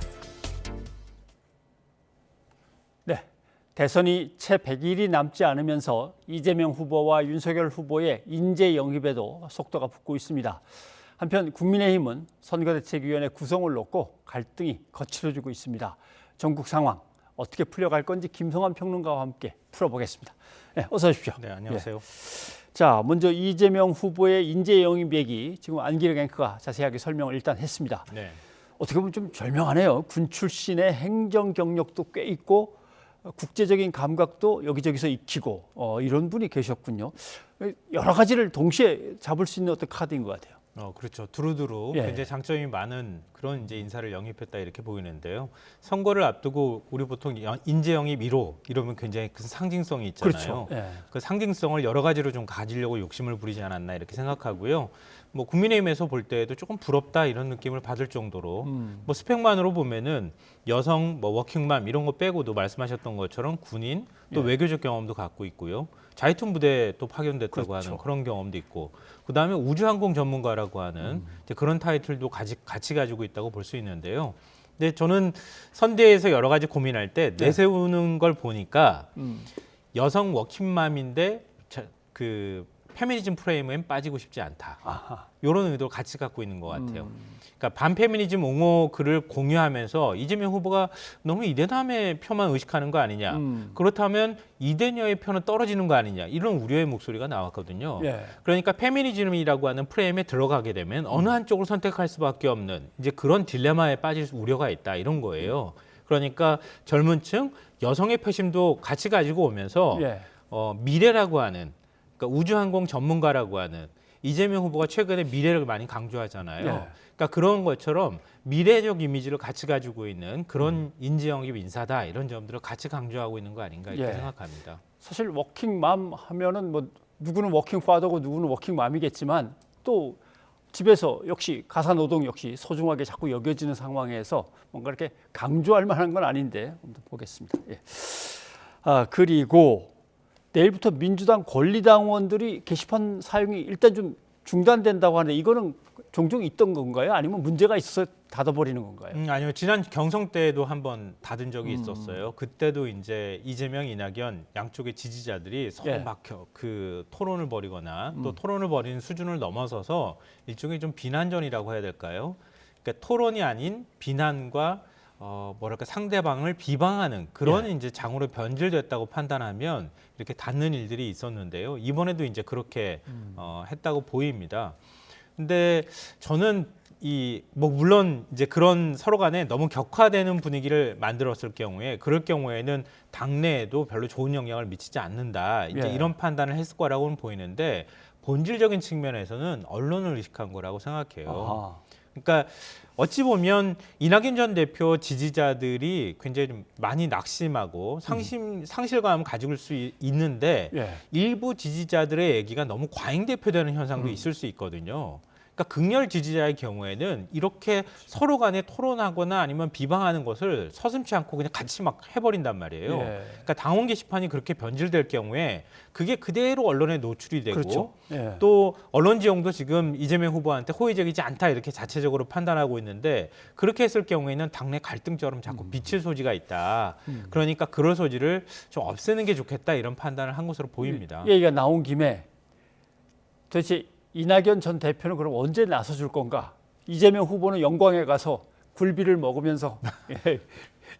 네, 대선이 채 100일이 남지 않으면서 이재명 후보와 윤석열 후보의 인재 영입에도 속도가 붙고 있습니다. 한편 국민의힘은 선거대책위원회 구성을 놓고 갈등이 거칠어지고 있습니다. 전국 상황 어떻게 풀려갈 건지 김성환 평론가와 함께 풀어보겠습니다. 네, 어서 오십시오. 네, 안녕하세요. 네. 자, 먼저 이재명 후보의 인재 영입 얘기 지금 안기령 앵커가 자세하게 설명을 일단 했습니다. 네. 어떻게 보면 좀 절명하네요. 군 출신의 행정 경력도 꽤 있고 국제적인 감각도 여기저기서 익히고 이런 분이 계셨군요. 여러 가지를 동시에 잡을 수 있는 어떤 카드인 것 같아요. 그렇죠. 두루두루 예. 굉장히 장점이 많은 그런 이제 인사를 영입했다 이렇게 보이는데요. 선거를 앞두고 우리 보통 인재 영입 1호 이러면 굉장히 큰 상징성이 있잖아요. 그렇죠. 예. 그 상징성을 여러 가지로 좀 가지려고 욕심을 부리지 않았나 이렇게 생각하고요. 뭐 국민의힘에서 볼 때에도 조금 부럽다 이런 느낌을 받을 정도로 뭐 스펙만으로 보면은 여성 뭐 워킹맘 이런 거 빼고도 말씀하셨던 것처럼 군인 또 예. 외교적 경험도 갖고 있고요. 자이툰 부대에 또 파견됐다고 그렇죠. 하는 그런 경험도 있고 그다음에 우주항공 전문가라고 하는 이제 그런 타이틀도 같이 가지고 있다고 볼 수 있는데요. 근데 저는 선대에서 여러 가지 고민할 때 내세우는 걸 보니까 여성 워킹맘인데 그 페미니즘 프레임엔 빠지고 싶지 않다. 아하. 이런 의도를 같이 갖고 있는 것 같아요. 그러니까 반페미니즘 옹호 글을 공유하면서 이재명 후보가 너무 이대남의 표만 의식하는 거 아니냐. 그렇다면 이대녀의 표는 떨어지는 거 아니냐. 이런 우려의 목소리가 나왔거든요. 예. 그러니까 페미니즘이라고 하는 프레임에 들어가게 되면 어느 한쪽을 선택할 수밖에 없는 이제 그런 딜레마에 빠질 우려가 있다. 이런 거예요. 그러니까 젊은 층 여성의 표심도 같이 가지고 오면서 예. 미래라고 하는 그러니까 우주항공 전문가라고 하는 이재명 후보가 최근에 미래를 많이 강조하잖아요. 예. 그러니까 그런 것처럼 미래적 이미지를 같이 가지고 있는 그런 인지영입 인사다 이런 점들을 같이 강조하고 있는 거 아닌가 이렇게 예. 생각합니다. 사실 워킹맘 하면은 뭐 누구는 워킹파더고 누구는 워킹맘이겠지만 또 집에서 역시 가사노동 역시 소중하게 자꾸 여겨지는 상황에서 뭔가 이렇게 강조할 만한 건 아닌데 한번 보겠습니다. 예. 그리고 내일부터 민주당 권리당원들이 게시판 사용이 일단 좀 중단된다고 하는데 이거는 종종 있던 건가요? 아니면 문제가 있어서 닫아버리는 건가요? 아니요. 지난 경선 때도 한번 닫은 적이 있었어요. 그때도 이제 이재명, 이낙연 양쪽의 지지자들이 서로 막 그 토론을 벌이거나 또 토론을 벌이는 수준을 넘어서서 일종의 좀 비난전이라고 해야 될까요? 그러니까 토론이 아닌 비난과 뭐랄까 상대방을 비방하는 그런 이제 장으로 변질됐다고 판단하면 이렇게 닫는 일들이 있었는데요. 이번에도 이제 그렇게 했다고 보입니다. 근데 저는 뭐 물론 이제 그런 서로 간에 너무 격화되는 분위기를 만들었을 경우에 그럴 경우에는 당내에도 별로 좋은 영향을 미치지 않는다. 이제 이런 판단을 했을 거라고는 보이는데 본질적인 측면에서는 언론을 의식한 거라고 생각해요. 아하. 그러니까 어찌 보면 이낙연 전 대표 지지자들이 굉장히 좀 많이 낙심하고 상실감을 가지고 수 있는데 일부 지지자들의 얘기가 너무 과잉대표되는 현상도 있을 수 있거든요. 그러니까 극렬 지지자의 경우에는 이렇게 서로 간에 토론하거나 아니면 비방하는 것을 서슴지 않고 그냥 같이 막 해버린단 말이에요. 그러니까 당원 게시판이 그렇게 변질될 경우에 그게 그대로 언론에 노출이 되고 그렇죠. 또 언론 지형도 지금 이재명 후보한테 호의적이지 않다 이렇게 자체적으로 판단하고 있는데 그렇게 했을 경우에는 당내 갈등처럼 자꾸 비칠 소지가 있다. 그러니까 그럴 소지를 좀 없애는 게 좋겠다 이런 판단을 한 것으로 보입니다. 얘기가 나온 김에 도대체 이낙연 전 대표는 그럼 언제 나서줄 건가? 이재명 후보는 영광에 가서 굴비를 먹으면서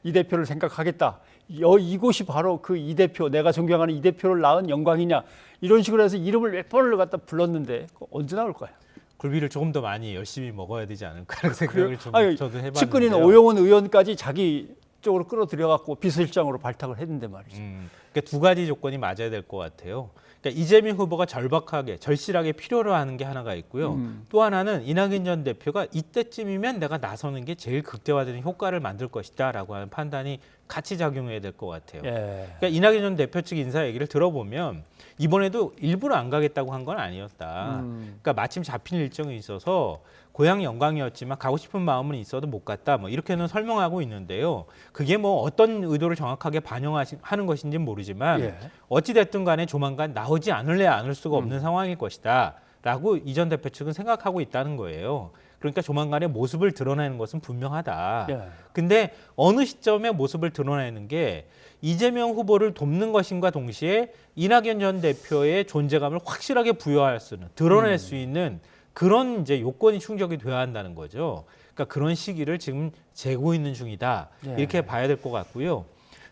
이 대표를 생각하겠다. 이곳이 바로 그 이 대표, 내가 존경하는 이 대표를 낳은 영광이냐. 이런 식으로 해서 이름을 몇 번을 갖다 불렀는데 언제 나올까요? 굴비를 조금 더 많이 열심히 먹어야 되지 않을까 생각을 좀 저도 해봤는데요. 측근인 오영훈 의원까지 자기 쪽으로 끌어들여갖고 비서실장으로 발탁을 했는데 말이죠. 그러니까 두 가지 조건이 맞아야 될 것 같아요. 그러니까 이재명 후보가 절박하게 절실하게 필요로 하는 게 하나가 있고요. 또 하나는 이낙연 전 대표가 이때쯤이면 내가 나서는 게 제일 극대화되는 효과를 만들 것이다라고 하는 판단이 같이 작용해야 될 것 같아요. 그러니까 이낙연 전 대표 측 인사 얘기를 들어보면 이번에도 일부러 안 가겠다고 한 건 아니었다. 그러니까 마침 잡힌 일정이 있어서 고향 영광이었지만 가고 싶은 마음은 있어도 못 갔다. 뭐 이렇게는 설명하고 있는데요. 그게 뭐 어떤 의도를 정확하게 반영하는 것인지는 모르지만 어찌 됐든 간에 조만간 나오지 않을래야 않을 수가 없는 상황일 것이다. 라고 이 전 대표 측은 생각하고 있다는 거예요. 그러니까 조만간에 모습을 드러내는 것은 분명하다. 근데 어느 시점에 모습을 드러내는 게 이재명 후보를 돕는 것인가 동시에 이낙연 전 대표의 존재감을 확실하게 부여할 수 있는, 드러낼 수 있는 그런 이제 요건이 충족이 돼야 한다는 거죠. 그러니까 그런 시기를 지금 재고 있는 중이다. 이렇게 봐야 될 것 같고요.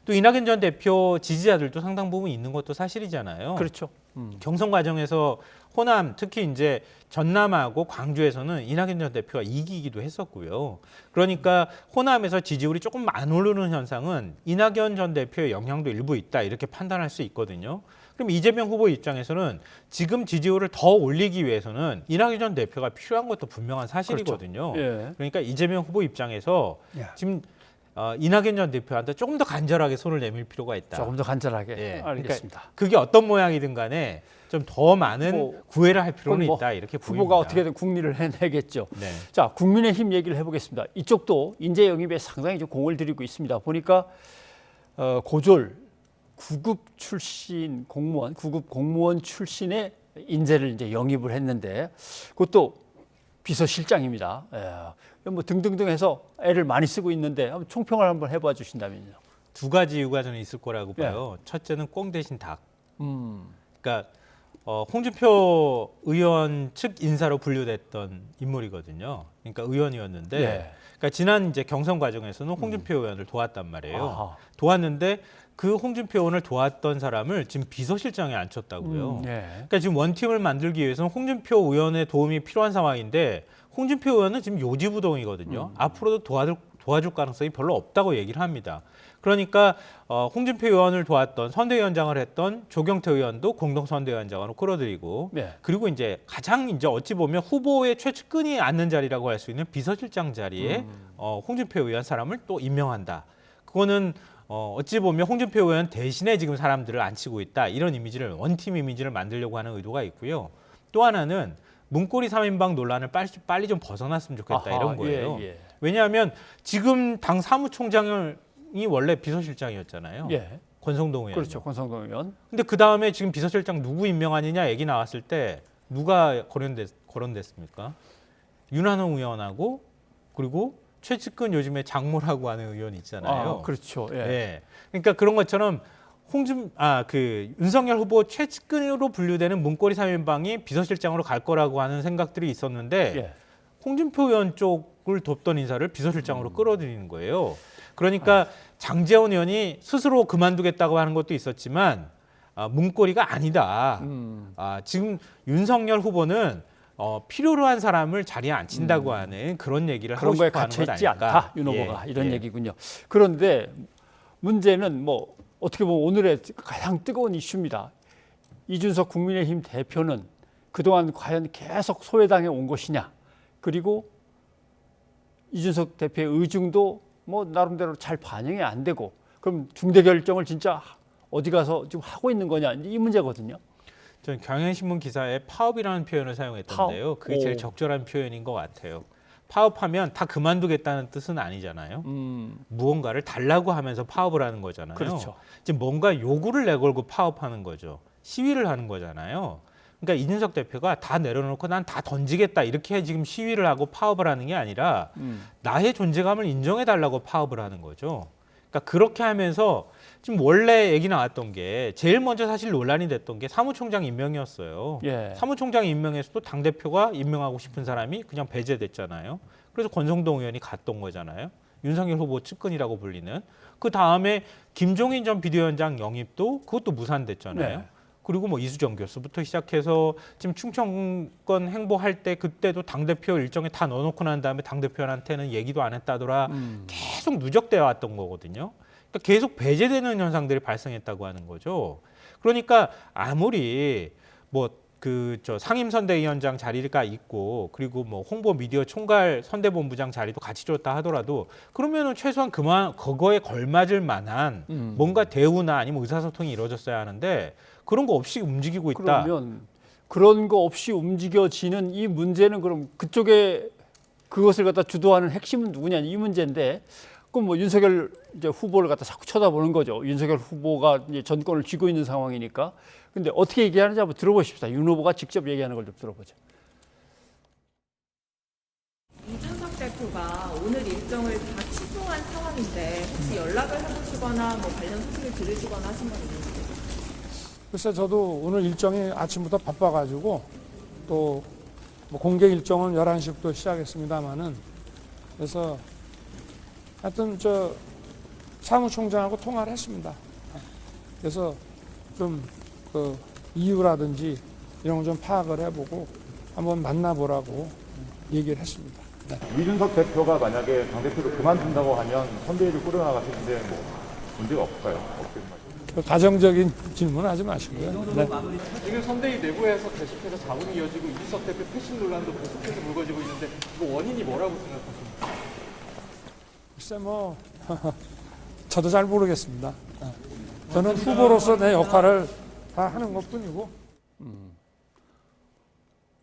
또 이낙연 전 대표 지지자들도 상당 부분 있는 것도 사실이잖아요. 그렇죠. 경선 과정에서 호남, 특히 이제 전남하고 광주에서는 이낙연 전 대표가 이기기도 했었고요. 그러니까 호남에서 지지율이 조금 안 오르는 현상은 이낙연 전 대표의 영향도 일부 있다 이렇게 판단할 수 있거든요. 그럼 이재명 후보 입장에서는 지금 지지율을 더 올리기 위해서는 이낙연 전 대표가 필요한 것도 분명한 사실이거든요. 그렇죠. 예. 그러니까 이재명 후보 입장에서 지금 이낙연 전 대표한테 조금 더 간절하게 손을 내밀 필요가 있다. 조금 더 간절하게. 예. 알겠습니다. 그러니까 그게 어떤 모양이든 간에 좀 더 많은 구애를 할 필요는 있다. 이렇게 보입니다. 후보가 어떻게든 국리를 해내겠죠. 네. 자, 국민의힘 얘기를 해보겠습니다. 이쪽도 인재 영입에 상당히 좀 공을 들이고 있습니다. 보니까 고졸 9급 출신 공무원, 9급 공무원 출신의 인재를 이제 영입을 했는데 그것도 비서실장입니다. 뭐 등등등해서 애를 많이 쓰고 있는데 한번 총평을 한번 해봐 주신다면요. 두 가지 이유가 저는 있을 거라고 봐요. 첫째는 꽁 대신 닭. 그러니까 홍준표 의원 측 인사로 분류됐던 인물이거든요. 그러니까 의원이었는데, 그러니까 지난 이제 경선 과정에서는 홍준표 의원을 도왔단 말이에요. 도왔는데 그 홍준표 의원을 도왔던 사람을 지금 비서실장에 앉혔다고요. 그러니까 지금 원팀을 만들기 위해서는 홍준표 의원의 도움이 필요한 상황인데 홍준표 의원은 지금 요지부동이거든요. 앞으로도 도와줄 가능성이 별로 없다고 얘기를 합니다. 그러니까 홍준표 의원을 도왔던 선대위원장을 했던 조경태 의원도 공동 선대위원장으로 끌어들이고 그리고 이제 가장 이제 어찌 보면 후보의 최측근이 앉는 자리라고 할 수 있는 비서실장 자리에 홍준표 의원 사람을 또 임명한다. 그거는 어찌 보면 홍준표 의원 대신에 지금 사람들을 앉히고 있다. 이런 이미지를 원팀 이미지를 만들려고 하는 의도가 있고요. 또 하나는 문고리 3인방 논란을 빨리 좀 벗어났으면 좋겠다. 이런 거예요. 왜냐하면 지금 당 사무총장이 원래 비서실장이었잖아요. 권성동 의원. 그렇죠. 권성동 의원. 근데 그 다음에 지금 비서실장 누구 임명하느냐 얘기 나왔을 때 누가 거론됐습니까? 윤한홍 의원하고 그리고 최측근 요즘에 장모라고 하는 의원이 있잖아요. 그렇죠. 그러니까 그런 것처럼 윤석열 후보 최측근으로 분류되는 문고리 3인방이 비서실장으로 갈 거라고 하는 생각들이 있었는데 홍준표 의원 쪽을 돕던 인사를 비서실장으로 끌어들이는 거예요. 그러니까 장제원 의원이 스스로 그만두겠다고 하는 것도 있었지만 문고리가 아니다. 지금 윤석열 후보는 필요로 한 사람을 자리에 앉힌다고 하는 그런 얘기를 하고 싶어 하는 것 아닐까. 그런 거에 갇혀 있지 않다. 윤 후보가 이런 얘기군요. 그런데 문제는 뭐 어떻게 보면 오늘의 가장 뜨거운 이슈입니다. 이준석 국민의힘 대표는 그동안 과연 계속 소외당해 온 것이냐. 그리고 이준석 대표의 의중도 뭐 나름대로 잘 반영이 안 되고 그럼 중대 결정을 진짜 어디 가서 지금 하고 있는 거냐 이 문제거든요. 저는 경향신문 기사에 파업이라는 표현을 사용했던데요. 그게 제일 적절한 표현인 것 같아요. 파업하면 다 그만두겠다는 뜻은 아니잖아요. 무언가를 달라고 하면서 파업을 하는 거잖아요. 그렇죠. 지금 뭔가 요구를 내걸고 파업하는 거죠. 시위를 하는 거잖아요. 그러니까 이준석 대표가 다 내려놓고 난 다 던지겠다 이렇게 지금 시위를 하고 파업을 하는 게 아니라 나의 존재감을 인정해달라고 파업을 하는 거죠. 그러니까 그렇게 하면서 지금 원래 얘기 나왔던 게 제일 먼저 사실 논란이 됐던 게 사무총장 임명이었어요. 사무총장 임명에서도 당대표가 임명하고 싶은 사람이 그냥 배제됐잖아요. 그래서 권성동 의원이 갔던 거잖아요. 윤석열 후보 측근이라고 불리는. 그 다음에 김종인 전 비대위원장 영입도 그것도 무산됐잖아요. 그리고 뭐 이수정 교수부터 시작해서 지금 충청권 행보할 때 그때도 당대표 일정에 다 넣어놓고 난 다음에 당대표한테는 얘기도 안 했다더라. 계속 누적되어 왔던 거거든요. 그러니까 계속 배제되는 현상들이 발생했다고 하는 거죠. 그러니까 아무리 뭐 상임선대위원장 자리가 있고 그리고 뭐 홍보 미디어 총괄 선대본부장 자리도 같이 줬다 하더라도 그러면은 최소한 그거에 걸맞을 만한 뭔가 대우나 아니면 의사소통이 이루어졌어야 하는데 그런 거 없이 움직이고 있다. 그러면 그런 거 없이 움직여지는 이 문제는 그럼 그쪽에 그것을 갖다 주도하는 핵심은 누구냐 이 문제인데 그럼 뭐 윤석열 이제 후보를 갖다 자꾸 쳐다보는 거죠. 윤석열 후보가 이제 전권을 쥐고 있는 상황이니까. 근데 어떻게 얘기하는지 한번 들어보십시다. 윤 후보가 직접 얘기하는 걸 좀 들어보죠. 이준석 대표가 오늘 일정을 다 취소한 상황인데 혹시 연락을 해보시거나 뭐 관련 소식을 들으시거나 하신 건 있는지? 글쎄 저도 오늘 일정이 아침부터 바빠가지고 또 뭐 공개 일정은 11시부터 시작했습니다마는 그래서 하여튼 저 사무총장하고 통화를 했습니다. 그래서 좀 그 이유라든지 이런 거 좀 파악을 해보고 한번 만나보라고 얘기를 했습니다. 이준석 대표가 만약에 당대표를 그만둔다고 하면 선대위를 꾸려나가시는데 뭐 문제가 없을까요? 가정적인 질문하지 마시고요. 네. 지금 선대위 내부에서 계속해서 자문이 이어지고 이준석 대표 패싱 논란도 계속해서 불거지고 있는데 그 원인이 뭐라고 생각하십니까? 글쎄 뭐 저도 잘 모르겠습니다. 저는 후보로서 내 역할을 다 하는 것뿐이고.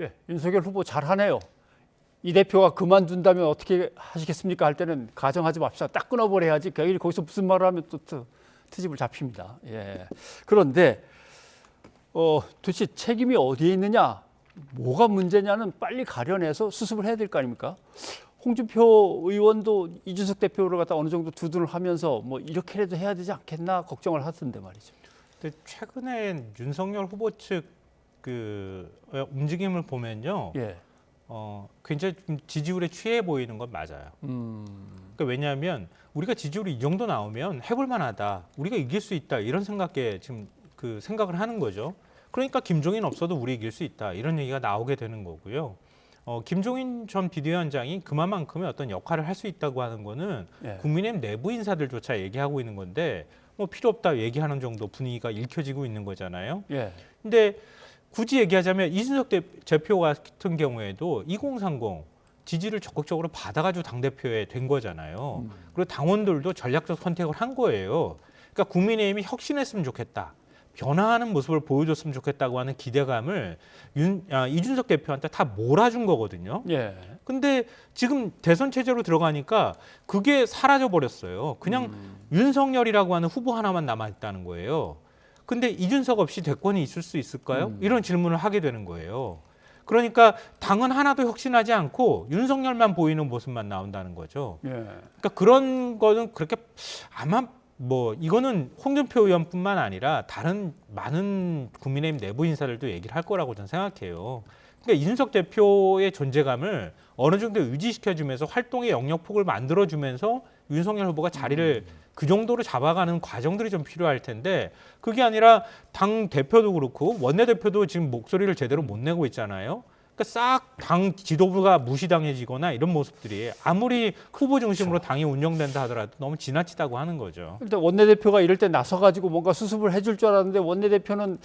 예, 윤석열 후보 잘하네요. 이 대표가 그만둔다면 어떻게 하시겠습니까? 할 때는 가정하지 맙시다. 딱 끊어버려야지. 괜히 거기서 무슨 말을 하면 또 트집을 잡힙니다. 예. 그런데 도대체 책임이 어디에 있느냐, 뭐가 문제냐는 빨리 가려내서 수습을 해야 될 거 아닙니까? 홍준표 의원도 이준석 대표를 갖다 어느 정도 두둔을 하면서 뭐 이렇게라도 해야 되지 않겠나 걱정을 하던데 말이죠. 근데 최근에 윤석열 후보 측 움직임을 보면요. 예. 굉장히 좀 지지율에 취해 보이는 건 맞아요. 그러니까 왜냐하면 우리가 지지율이 이 정도 나오면 해볼 만하다, 우리가 이길 수 있다, 이런 생각에 지금 그 생각을 하는 거죠. 그러니까 김종인 없어도 우리 이길 수 있다, 이런 얘기가 나오게 되는 거고요. 김종인 전 비대위원장이 그만큼의 어떤 역할을 할 수 있다고 하는 거는 예. 국민의힘 내부 인사들조차 얘기하고 있는 건데 뭐 필요 없다 얘기하는 정도 분위기가 읽혀지고 있는 거잖아요. 예. 근데 굳이 얘기하자면 이준석 대표 같은 경우에도 2030 지지를 적극적으로 받아가지고 당대표에 된 거잖아요. 그리고 당원들도 전략적 선택을 한 거예요. 그러니까 국민의힘이 혁신했으면 좋겠다, 변화하는 모습을 보여줬으면 좋겠다고 하는 기대감을 이준석 대표한테 다 몰아준 거거든요. 예. 근데 지금 대선 체제로 들어가니까 그게 사라져 버렸어요. 그냥 윤석열이라고 하는 후보 하나만 남아있다는 거예요. 근데 이준석 없이 대권이 있을 수 있을까요? 이런 질문을 하게 되는 거예요. 그러니까 당은 하나도 혁신하지 않고 윤석열만 보이는 모습만 나온다는 거죠. 예. 그러니까 그런 거는 그렇게 아마 뭐 이거는 홍준표 의원뿐만 아니라 다른 많은 국민의힘 내부 인사들도 얘기를 할 거라고 저는 생각해요. 그러니까 이준석 대표의 존재감을 어느 정도 유지시켜주면서 활동의 영역폭을 만들어주면서 윤석열 후보가 자리를 그 정도로 잡아가는 과정들이 좀 필요할 텐데 그게 아니라 당 대표도 그렇고 원내대표도 지금 목소리를 제대로 못 내고 있잖아요. 그러니까 싹 당 지도부가 무시당해지거나 이런 모습들이 아무리 후보 중심으로 당이 운영된다 하더라도 너무 지나치다고 하는 거죠. 일단 원내대표가 이럴 때 나서가지고 뭔가 수습을 해줄 줄 알았는데 원내대표는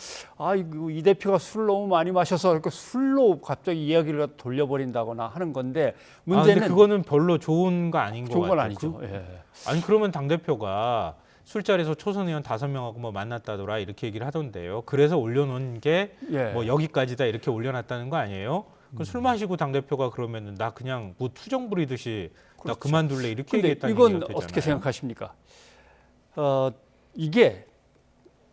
이 대표가 술을 너무 많이 마셔서 이렇게 술로 갑자기 이야기를 돌려버린다거나 하는 건데 문제는 근데 그거는 별로 좋은 거 아닌 것 좋은 건 같아요. 아니죠. 예. 아니 그러면 당대표가 술자리에서 초선 의원 5명하고 뭐 만났다더라 이렇게 얘기를 하던데요. 그래서 올려놓은 게 뭐 예. 여기까지다 이렇게 올려놨다는 거 아니에요? 술 마시고 당대표가 그러면 나 그냥 뭐 투정 부리듯이 나 그만둘래 이렇게 근데 얘기했다는 이건 얘기가 되잖아요. 어떻게 생각하십니까? 이게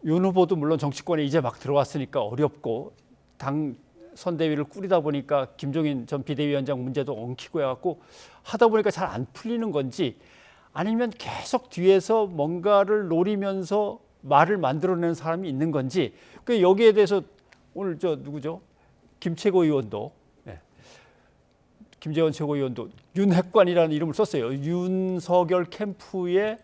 윤 후보도 물론 정치권에 이제 막 들어왔으니까 어렵고 당 선대위를 꾸리다 보니까 김종인 전 비대위원장 문제도 엉키고 해갖고 하다 보니까 잘 안 풀리는 건지 아니면 계속 뒤에서 뭔가를 노리면서 말을 만들어내는 사람이 있는 건지 그 여기에 대해서 오늘 누구죠? 김채고 의원도 김재원 최고위원도 윤핵관이라는 이름을 썼어요. 윤석열 캠프의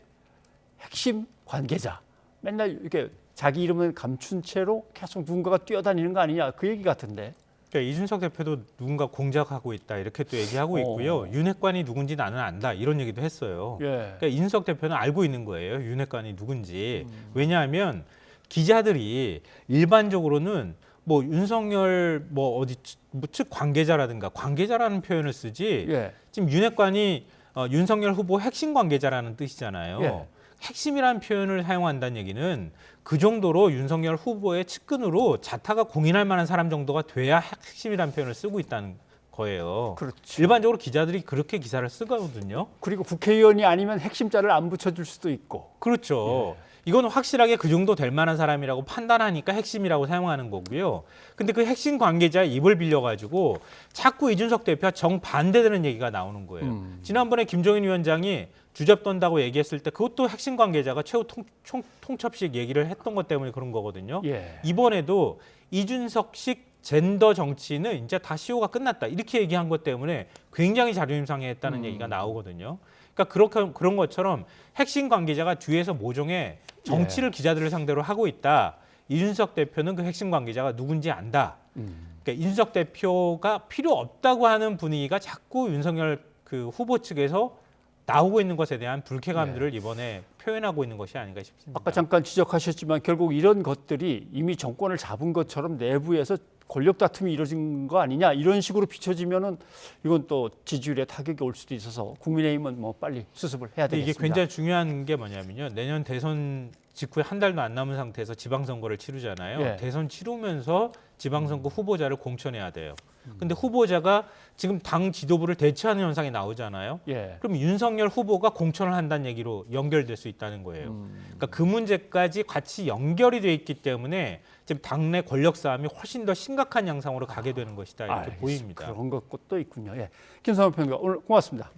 핵심 관계자. 맨날 이렇게 자기 이름을 감춘 채로 계속 누군가가 뛰어다니는 거 아니냐 그 얘기 같은데. 그러니까 이준석 대표도 누군가 공작하고 있다 이렇게 또 얘기하고 있고요. 윤핵관이 누군지 나는 안다 이런 얘기도 했어요. 예. 그러니까 이준석 대표는 알고 있는 거예요. 윤핵관이 누군지. 왜냐하면 기자들이 일반적으로는 뭐 윤석열 측 관계자라든가 관계자라는 표현을 쓰지 예. 지금 윤핵관이 윤석열 후보 핵심 관계자라는 뜻이잖아요. 예. 핵심이라는 표현을 사용한다는 얘기는 그 정도로 윤석열 후보의 측근으로 자타가 공인할 만한 사람 정도가 돼야 핵심이라는 표현을 쓰고 있다는 거예요. 그렇죠. 일반적으로 기자들이 그렇게 기사를 쓰거든요. 그리고 국회의원이 아니면 핵심자를 안 붙여줄 수도 있고. 그렇죠. 이건 확실하게 그 정도 될 만한 사람이라고 판단하니까 핵심이라고 사용하는 거고요. 근데 그 핵심 관계자의 입을 빌려가지고 자꾸 이준석 대표와 정반대되는 얘기가 나오는 거예요. 지난번에 김종인 위원장이 주접 떤다고 얘기했을 때 그것도 핵심 관계자가 최후 통첩식 얘기를 했던 것 때문에 그런 거거든요. 예. 이번에도 이준석식 젠더 정치는 이제 다 시효가 끝났다. 이렇게 얘기한 것 때문에 굉장히 자존심 상해했다는 얘기가 나오거든요. 그러니까 그런 것처럼 핵심 관계자가 뒤에서 모종의 정치를 기자들을 상대로 하고 있다. 이준석 대표는 그 핵심 관계자가 누군지 안다. 그러니까 이준석 대표가 필요 없다고 하는 분위기가 자꾸 윤석열 그 후보 측에서 나오고 있는 것에 대한 불쾌감들을 이번에 표현하고 있는 것이 아닌가 싶습니다. 아까 잠깐 지적하셨지만 결국 이런 것들이 이미 정권을 잡은 것처럼 내부에서 권력 다툼이 이루어진 거 아니냐 이런 식으로 비춰지면은 이건 또 지지율에 타격이 올 수도 있어서 국민의힘은 뭐 빨리 수습을 해야 되겠습니다. 이게 굉장히 중요한 게 뭐냐면요. 내년 대선 직후에 한 달도 안 남은 상태에서 지방선거를 치르잖아요. 예. 대선 치르면서 지방선거 후보자를 공천해야 돼요. 근데 후보자가 지금 당 지도부를 대체하는 현상이 나오잖아요. 예. 그럼 윤석열 후보가 공천을 한다는 얘기로 연결될 수 있다는 거예요. 그러니까 그 문제까지 같이 연결이 돼 있기 때문에 지금 당내 권력 싸움이 훨씬 더 심각한 양상으로 가게 되는 것이다 이렇게 보입니다. 그런 것도 있군요. 예. 김성호 평론가 오늘 고맙습니다.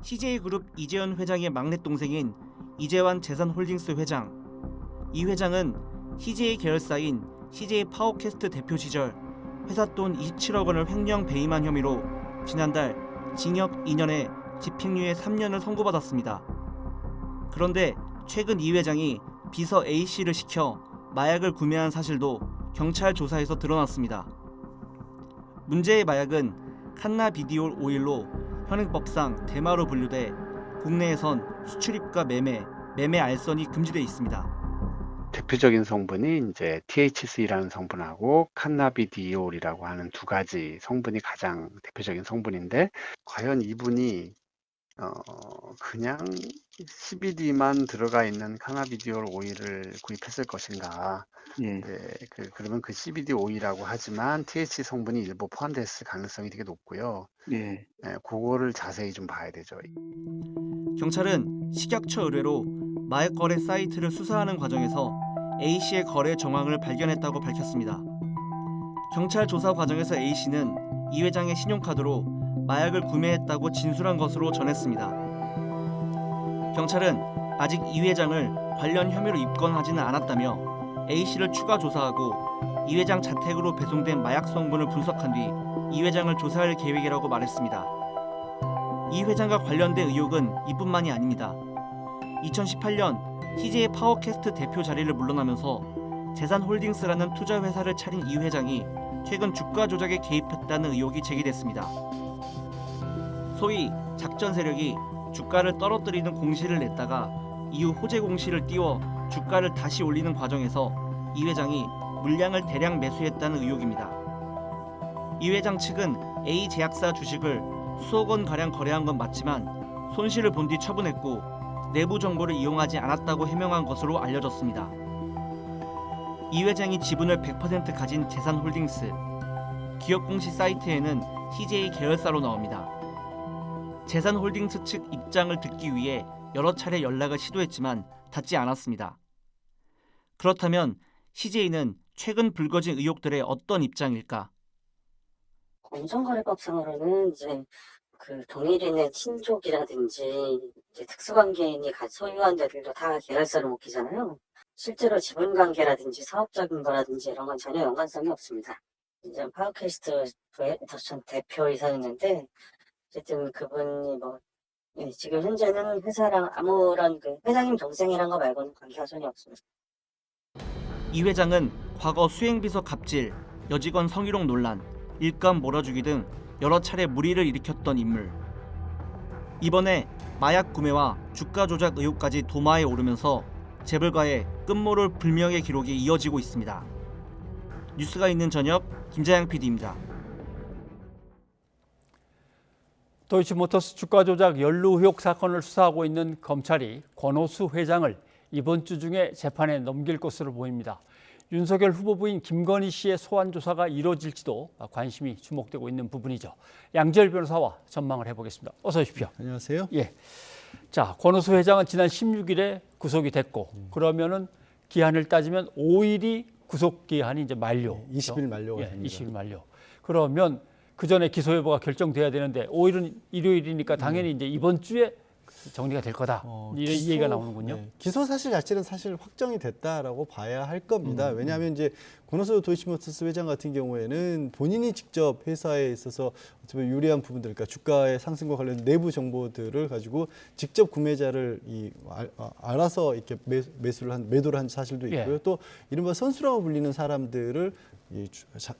CJ그룹 이재현 회장의 막내 동생인 이재환 재산홀딩스 회장. 이 회장은 CJ 계열사인 CJ 파워캐스트 대표 시절 회사 돈 27억 원을 횡령 배임한 혐의로 지난달 징역 2년에 집행유예 3년을 선고받았습니다. 그런데 최근 이 회장이 비서 A씨를 시켜 마약을 구매한 사실도 경찰 조사에서 드러났습니다. 문제의 마약은 칸나비디올 오일로 현행법상 대마로 분류돼 국내에선 수출입과 매매 알선이 금지돼 있습니다. 대표적인 성분이 이제 THC라는 성분하고 칸나비디올이라고 하는 두 가지 성분이 가장 대표적인 성분인데 과연 이분이 그냥 CBD만 들어가 있는 카나비디올 오일을 구입했을 것인가? 네, 그러면 그 CBD 오일이라고 하지만 THC 성분이 일부 포함됐을 가능성이 되게 높고요. 네, 그거를 자세히 좀 봐야 되죠. 경찰은 식약처 의뢰로 마약 거래 사이트를 수사하는 과정에서 A씨의 거래 정황을 발견했다고 밝혔습니다. 경찰 조사 과정에서 A씨는 이 회장의 신용카드로 마약을 구매했다고 진술한 것으로 전했습니다. 경찰은 아직 이 회장을 관련 혐의로 입건하지는 않았다며 A씨를 추가 조사하고 이 회장 자택으로 배송된 마약 성분을 분석한 뒤 이 회장을 조사할 계획이라고 말했습니다. 이 회장과 관련된 의혹은 이뿐만이 아닙니다. 2018년 CJ 파워캐스트 대표 자리를 물러나면서 재산홀딩스라는 투자 회사를 차린 이 회장이 최근 주가 조작에 개입했다는 의혹이 제기됐습니다. 소위 작전 세력이 주가를 떨어뜨리는 공시를 냈다가 이후 호재 공시를 띄워 주가를 다시 올리는 과정에서 이 회장이 물량을 대량 매수했다는 의혹입니다. 이 회장 측은 A 제약사 주식을 수억 원 가량 거래한 건 맞지만 손실을 본 뒤 처분했고 내부 정보를 이용하지 않았다고 해명한 것으로 알려졌습니다. 이 회장이 지분을 100% 가진 재산홀딩스, 기업 공시 사이트에는 CJ 계열사로 나옵니다. 재산홀딩스 측 입장을 듣기 위해 여러 차례 연락을 시도했지만 닿지 않았습니다. 그렇다면 CJ는 최근 불거진 의혹들의 어떤 입장일까? 공정거래법상으로는 이제 그 동일인의 친족이라든지 이제 특수관계인이 같이 소유한 데들도 다 계열사를 못 끼잖아요. 실제로 지분관계라든지 사업적인 거라든지 이런 건 전혀 연관성이 없습니다. 이제 파워캐스트 전 대표이사였는데 어쨌든 그분이 뭐 지금 현재는 회사랑 아무런 그 회장님 동생이란 거 말고는 관계가 전혀 없습니다. 이 회장은 과거 수행비서 갑질, 여직원 성희롱 논란, 일감 몰아주기 등 여러 차례 물의를 일으켰던 인물. 이번에 마약 구매와 주가 조작 의혹까지 도마에 오르면서 재벌가의 끝모를 불명의 기록이 이어지고 있습니다. 뉴스가 있는 저녁 김자양 PD입니다. 도이치모터스 주가 조작 연루 의혹 사건을 수사하고 있는 검찰이 권오수 회장을 이번 주 중에 재판에 넘길 것으로 보입니다. 윤석열 후보 부인 김건희 씨의 소환 조사가 이뤄질지도 관심이 주목되고 있는 부분이죠. 양지열 변호사와 전망을 해보겠습니다. 어서 오십시오. 안녕하세요. 예. 자, 권오수 회장은 지난 16일에 구속이 됐고 그러면은 기한을 따지면 5일이 구속 기한이 이제 만료. 20일 만료가 됩니다. 20일 만료. 그러면 그 전에 기소 여부가 결정돼야 되는데 5일은 일요일이니까 당연히 이제 이번 주에 정리가 될 거다. 이런 얘기가 나오는군요. 네. 기소 사실 자체는 사실 확정이 됐다라고 봐야 할 겁니다. 왜냐하면 이제 권오수 도이치모터스 회장 같은 경우에는 본인이 직접 회사에 있어서 어쩌면 유리한 부분들, 그러니까 주가의 상승과 관련된 내부 정보들을 가지고 직접 구매자를 알아서 이렇게 매도를 한 사실도 있고요. 또 이른바 선수라고 불리는 사람들을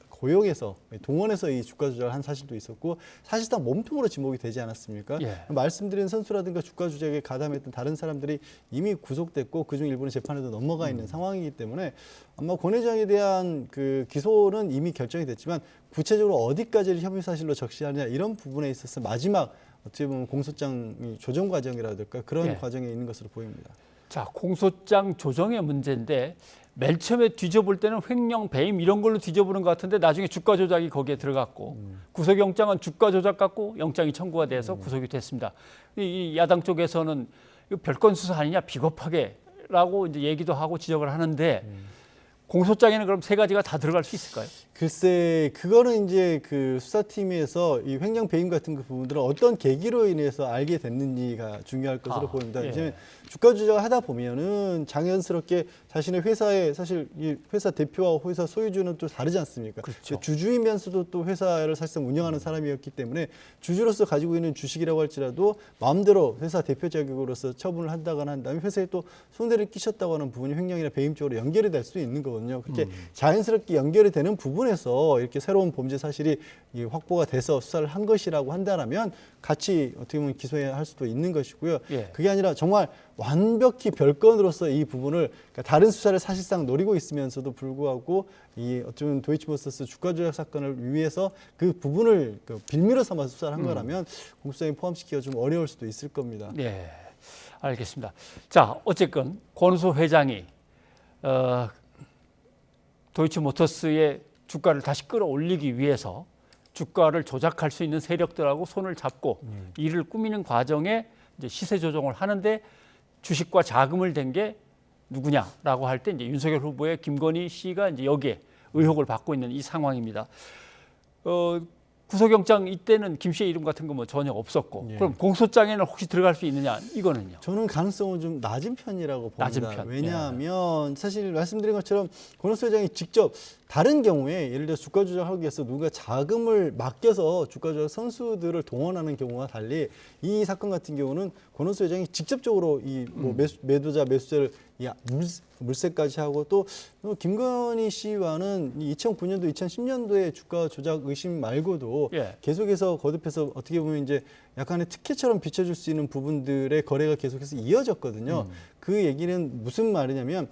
고용해서 동원해서 이 주가 조작을 한 사실도 있었고 사실상 몸통으로 지목이 되지 않았습니까? 예. 말씀드린 선수라든가 주가 조작에 가담했던 다른 사람들이 이미 구속됐고 그중 일부는 재판에도 넘어가 있는 상황이기 때문에 아마 권 회장에 대한 그 기소는 이미 결정이 됐지만 구체적으로 어디까지를 혐의 사실로 적시하느냐 이런 부분에 있어서 마지막 어떻게 보면 공소장 조정 과정이라든가 그런 예. 과정에 있는 것으로 보입니다. 자, 공소장 조정의 문제인데 맨 처음에 뒤져볼 때는 횡령, 배임 이런 걸로 뒤져보는 것 같은데 나중에 주가 조작이 거기에 들어갔고 구속영장은 주가 조작 갖고 영장이 청구가 돼서 구속이 됐습니다. 이 야당 쪽에서는 이거 별건 수사 아니냐 비겁하게라고 이제 얘기도 하고 지적을 하는데 공소장에는 그럼 세 가지가 다 들어갈 수 있을까요? 글쎄, 그거는 이제 그 수사팀에서 이 횡령 배임 같은 그 부분들은 어떤 계기로 인해서 알게 됐는지가 중요할 것으로 보입니다. 예. 이제 주가 조작을 하다 보면은 자연스럽게 자신의 회사에 사실 이 회사 대표와 회사 소유주는 또 다르지 않습니까? 그렇죠. 주주이면서도 또 회사를 사실상 운영하는 사람이었기 때문에 주주로서 가지고 있는 주식이라고 할지라도 마음대로 회사 대표 자격으로서 처분을 한다거나 한 다음에 회사에 또 손해를 끼쳤다고 하는 부분이 횡령이나 배임 쪽으로 연결이 될 수 있는 거거든요. 그렇게 자연스럽게 연결이 되는 부분에서 이렇게 새로운 범죄 사실이 확보가 돼서 수사를 한 것이라고 한다면 같이 어떻게 보면 기소할 수도 있는 것이고요. 예. 그게 아니라 정말 완벽히 별건으로서 이 부분을 그러니까 다른 수사를 사실상 노리고 있으면서도 불구하고 이 어쩌면 도이치모터스 주가 조작 사건을 위해서 그 부분을 빌미로 삼아서 수사를 한 거라면 공소장에 포함시키기가 좀 어려울 수도 있을 겁니다. 네, 알겠습니다. 자, 어쨌건 권우소 회장이 도이치모터스의 주가를 다시 끌어올리기 위해서 주가를 조작할 수 있는 세력들하고 손을 잡고 이를 꾸미는 과정에 이제 시세 조정을 하는데 주식과 자금을 댄 게 누구냐라고 할 때 이제 윤석열 후보의 김건희 씨가 이제 여기에 의혹을 받고 있는 이 상황입니다. 구속영장 이때는 김 씨의 이름 같은 거 뭐 전혀 없었고 예. 그럼 공소장에는 혹시 들어갈 수 있느냐 이거는요? 저는 가능성은 좀 낮은 편이라고 봅니다. 낮은 편. 왜냐하면 사실 말씀드린 것처럼 권오수 회장이 직접 다른 경우에 예를 들어 주가 조작하기 위해서 누가 자금을 맡겨서 주가 조작 선수들을 동원하는 경우와 달리 이 사건 같은 경우는 권오수 회장이 직접적으로 이 뭐 매도자 매수자를 물세까지 하고 또 김건희 씨와는 2009년도 2010년도에 주가 조작 의심 말고도 예. 계속해서 거듭해서 어떻게 보면 이제 약간의 특혜처럼 비춰줄 수 있는 부분들의 거래가 계속해서 이어졌거든요. 그 얘기는 무슨 말이냐면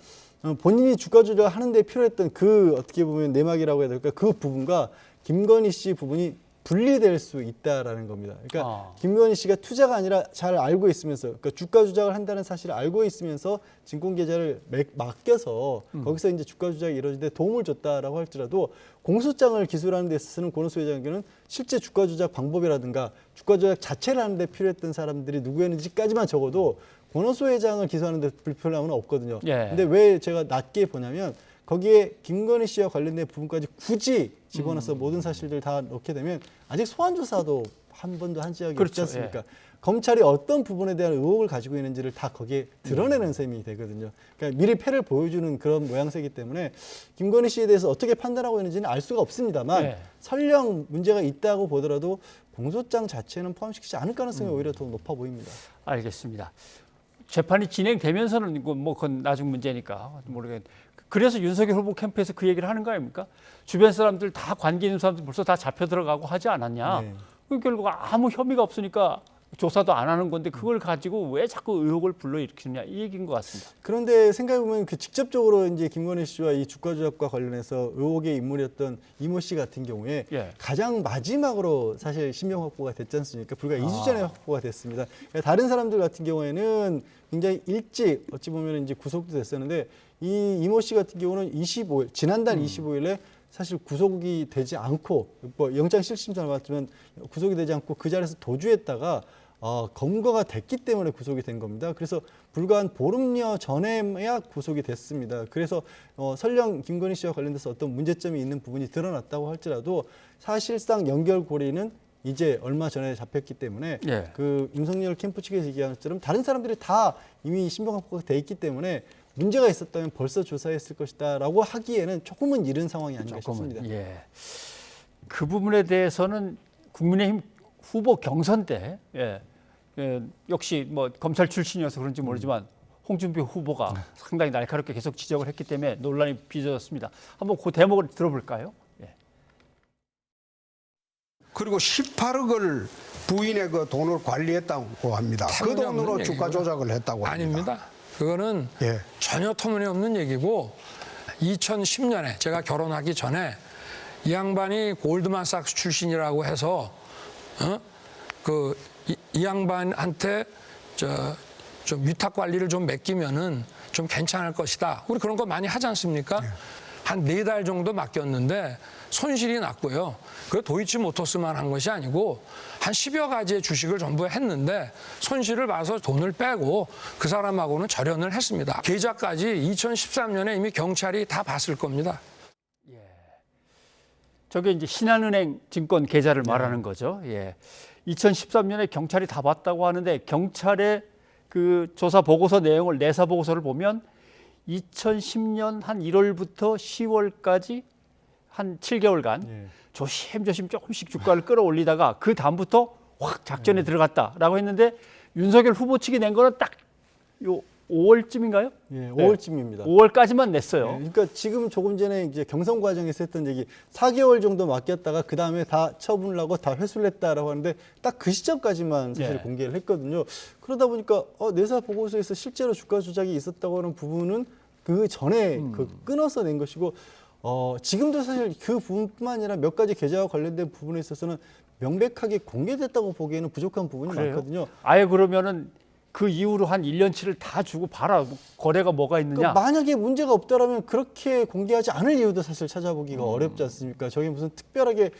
본인이 주가 조작을 하는 데 필요했던 그 어떻게 보면 내막이라고 해야 될까 그 부분과 김건희 씨 부분이 분리될 수 있다라는 겁니다. 그러니까 김건희 씨가 투자가 아니라 잘 알고 있으면서 그러니까 주가 조작을 한다는 사실을 알고 있으면서 증권 계좌를 맡겨서 거기서 이제 주가 조작이 이루어질 때 도움을 줬다라고 할지라도 공소장을 기술하는 데 있어서는 권오수 회장에게는 실제 주가 조작 방법이라든가 주가 조작 자체를 하는 데 필요했던 사람들이 누구였는지까지만 적어도 권오수 회장을 기소하는 데 불편함은 없거든요. 예. 근데 왜 제가 낮게 보냐면 거기에 김건희 씨와 관련된 부분까지 굳이 집어넣어서 모든 사실들 다 넣게 되면 아직 소환 조사도 한 번도 한 적이 그렇죠. 없지 않습니까? 예. 검찰이 어떤 부분에 대한 의혹을 가지고 있는지를 다 거기에 드러내는 셈이 되거든요. 그러니까 미리 패를 보여주는 그런 모양새이기 때문에 김건희 씨에 대해서 어떻게 판단하고 있는지는 알 수가 없습니다만 예. 설령 문제가 있다고 보더라도 공소장 자체는 포함시키지 않을 가능성이 오히려 더 높아 보입니다. 알겠습니다. 재판이 진행되면서는 이거 뭐 그건 나중 문제니까 모르겠는데 그래서 윤석열 후보 캠프에서 그 얘기를 하는 거 아닙니까? 주변 사람들 다 관계 있는 사람들 벌써 다 잡혀 들어가고 하지 않았냐? 네. 결국 아무 혐의가 없으니까 조사도 안 하는 건데 그걸 가지고 왜 자꾸 의혹을 불러일으키느냐 이 얘기인 것 같습니다. 그런데 생각해보면 그 직접적으로 이제 김건희 씨와 이 주가 조작과 관련해서 의혹의 인물이었던 이모 씨 같은 경우에 예. 가장 마지막으로 사실 신병 확보가 됐지 않습니까? 불과 2주 전에 확보가 됐습니다. 그러니까 다른 사람들 같은 경우에는 굉장히 일찍 어찌 보면 이제 구속도 됐었는데 이 이모 씨 같은 경우는 25일 지난달 25일에 사실 구속이 되지 않고 뭐 영장 실심사를 받지만 구속이 되지 않고 그 자리에서 도주했다가 검거가 됐기 때문에 구속이 된 겁니다. 그래서 불과 한 보름여 전에야 구속이 됐습니다. 그래서 설령 김건희 씨와 관련돼서 어떤 문제점이 있는 부분이 드러났다고 할지라도 사실상 연결고리는 이제 얼마 전에 잡혔기 때문에 예. 그 윤석열 캠프 측에서 얘기한 것처럼 다른 사람들이 다 이미 신병 확보가 돼 있기 때문에 문제가 있었다면 벌써 조사했을 것이다라고 하기에는 조금은 이른 상황이 아닌가 싶습니다. 예. 그 부분에 대해서는 국민의힘 후보 경선 때 역시 뭐 검찰 출신이어서 그런지 모르지만 홍준표 후보가 상당히 날카롭게 계속 지적을 했기 때문에 논란이 빚어졌습니다. 한번 그 대목을 들어볼까요? 예. 그리고 18억을 부인의 그 돈을 관리했다고 합니다. 그 돈으로 주가 조작을 했다고 합니다. 아닙니다. 그거는 전혀 터무니없는 얘기고 2010년에 제가 결혼하기 전에 이 양반이 골드만삭스 출신이라고 해서 이 양반한테 좀 위탁 관리를 좀 맡기면은 좀 괜찮을 것이다. 우리 그런 거 많이 하지 않습니까? 한 4달 정도 맡겼는데 손실이 났고요. 그 도이치모터스만 한 것이 아니고 한 10여 가지의 주식을 전부 했는데 손실을 봐서 돈을 빼고 그 사람하고는 절연을 했습니다. 계좌까지 2013년에 이미 경찰이 다 봤을 겁니다. 저게 이제 신한은행 증권 계좌를 말하는 거죠. 예. 2013년에 경찰이 다 봤다고 하는데 경찰의 그 조사 보고서 내용을 내사 보고서를 보면 2010년 한 1월부터 10월까지 한 7개월간 조심조심 조금씩 주가를 끌어올리다가 그 다음부터 확 작전에 들어갔다라고 했는데 윤석열 후보 측이 낸 거는 딱 요 5월쯤인가요? 예, 5월쯤입니다. 5월까지만 냈어요. 그러니까 지금 조금 전에 이제 경선 과정에서 했던 얘기 4개월 정도 맡겼다가 그 다음에 다 처분을 하고 다 회수를 했다라고 하는데 딱 그 시점까지만 사실 공개를 했거든요. 그러다 보니까 내사 보고서에서 실제로 주가 조작이 있었다고 하는 부분은 그 전에 그 끊어서 낸 것이고 지금도 사실 그 부분뿐만 아니라 몇 가지 계좌와 관련된 부분에 있어서는 명백하게 공개됐다고 보기에는 부족한 부분이 그래요? 많거든요. 아예 그러면은 그 이후로 한 1년치를 다 주고 봐라. 거래가 뭐가 있느냐. 그러니까 만약에 문제가 없다라면 그렇게 공개하지 않을 이유도 사실 찾아보기가 어렵지 않습니까? 저게 무슨 특별하게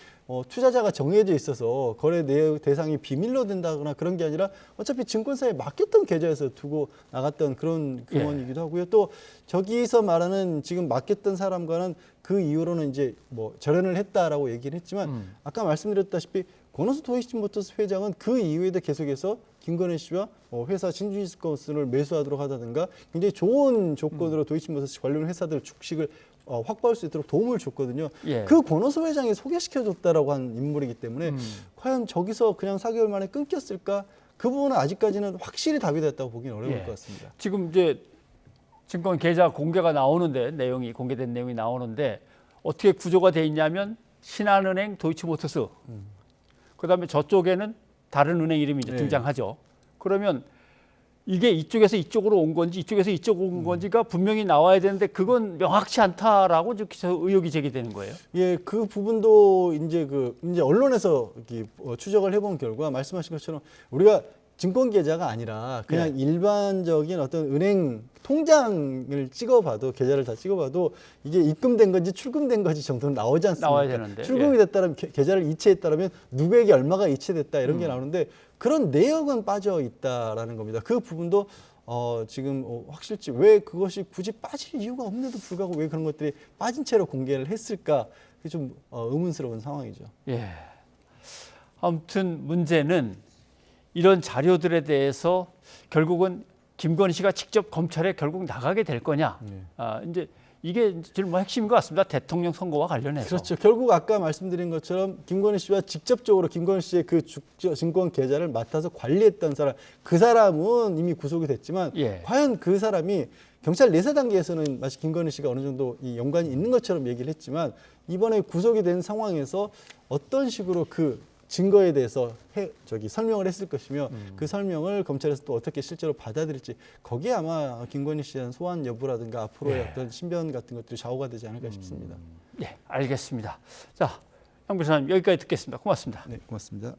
투자자가 정해져 있어서 거래 대상이 비밀로 된다거나 그런 게 아니라 어차피 증권사에 맡겼던 계좌에서 두고 나갔던 그런 금원이기도 하고요. 또 저기서 말하는 지금 맡겼던 사람과는 그 이후로는 이제 뭐 절연을 했다라고 얘기를 했지만 아까 말씀드렸다시피 권오수 도이치모터스 회장은 그 이후에도 계속해서 김건희 씨와 회사 신주시스건을 매수하도록 하다든가 굉장히 좋은 조건으로 도이치모터스 관련 회사들 주식을 확보할 수 있도록 도움을 줬거든요. 그 권오수 회장이 소개시켜줬다라고 한 인물이기 때문에 과연 저기서 그냥 4개월 만에 끊겼을까? 그 부분은 아직까지는 확실히 답이 됐다고 보기는 어려울 것 같습니다. 지금 이제 증권 계좌 공개가 나오는데 공개된 내용이 나오는데 어떻게 구조가 돼 있냐면 신한은행, 도이치모터스 그다음에 저쪽에는 다른 은행 이름이 이제 등장하죠. 그러면 이게 이쪽에서 이쪽으로 온 건지 이쪽에서 이쪽으로 온 건지가 분명히 나와야 되는데 그건 명확치 않다라고 의혹이 제기되는 거예요. 예, 그 부분도 이제 이제 언론에서 추적을 해본 결과 말씀하신 것처럼 우리가 증권 계좌가 아니라 그냥 일반적인 어떤 은행 통장을 찍어봐도 계좌를 다 찍어봐도 이게 입금된 건지 출금된 건지 정도는 나오지 않습니까? 나와야 되는데. 출금이 됐다면 계좌를 이체했다라면 누구에게 얼마가 이체됐다 이런 게 나오는데 그런 내역은 빠져 있다라는 겁니다. 그 부분도 지금 확실치 왜 그것이 굳이 빠질 이유가 없는데도 불구하고 왜 그런 것들이 빠진 채로 공개를 했을까? 그게 좀 의문스러운 상황이죠. 예. 아무튼 문제는 이런 자료들에 대해서 결국은 김건희 씨가 직접 검찰에 결국 나가게 될 거냐. 이제 이게 제일 핵심인 것 같습니다. 대통령 선거와 관련해서. 그렇죠. 결국 아까 말씀드린 것처럼 김건희 씨와 직접적으로 김건희 씨의 그 증권 계좌를 맡아서 관리했던 사람, 그 사람은 이미 구속이 됐지만 과연 그 사람이 경찰 내사 단계에서는 마치 김건희 씨가 어느 정도 이 연관이 있는 것처럼 얘기를 했지만 이번에 구속이 된 상황에서 어떤 식으로 그 증거에 대해서 설명을 했을 것이며 그 설명을 검찰에서 또 어떻게 실제로 받아들일지 거기에 아마 김건희 씨에 대한 소환 여부라든가 앞으로의 어떤 신변 같은 것들이 좌우가 되지 않을까 싶습니다. 네, 알겠습니다. 자, 양 변호사님 여기까지 듣겠습니다. 고맙습니다. 네, 고맙습니다.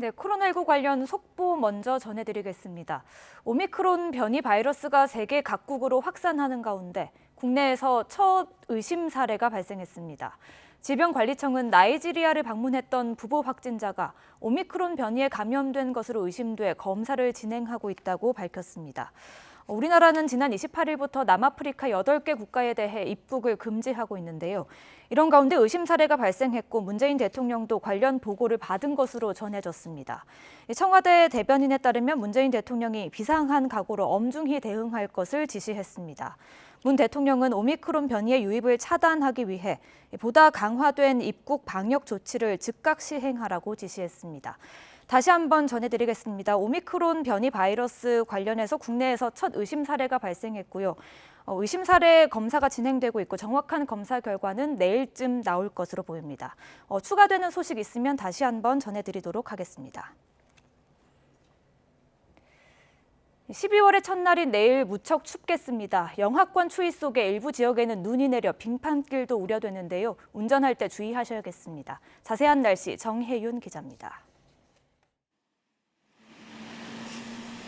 네, 코로나19 관련 속보 먼저 전해드리겠습니다. 오미크론 변이 바이러스가 세계 각국으로 확산하는 가운데 국내에서 첫 의심 사례가 발생했습니다. 질병관리청은 나이지리아를 방문했던 부부 확진자가 오미크론 변이에 감염된 것으로 의심돼 검사를 진행하고 있다고 밝혔습니다. 우리나라는 지난 28일부터 남아프리카 8개 국가에 대해 입국을 금지하고 있는데요. 이런 가운데 의심 사례가 발생했고 문재인 대통령도 관련 보고를 받은 것으로 전해졌습니다. 청와대 대변인에 따르면 문재인 대통령이 비상한 각오로 엄중히 대응할 것을 지시했습니다. 문 대통령은 오미크론 변이의 유입을 차단하기 위해 보다 강화된 입국 방역 조치를 즉각 시행하라고 지시했습니다. 다시 한번 전해드리겠습니다. 오미크론 변이 바이러스 관련해서 국내에서 첫 의심 사례가 발생했고요. 의심 사례 검사가 진행되고 있고 정확한 검사 결과는 내일쯤 나올 것으로 보입니다. 추가되는 소식 있으면 다시 한번 전해드리도록 하겠습니다. 12월의 첫날인 내일 무척 춥겠습니다. 영하권 추위 속에 일부 지역에는 눈이 내려 빙판길도 우려되는데요. 운전할 때 주의하셔야겠습니다. 자세한 날씨 정혜윤 기자입니다.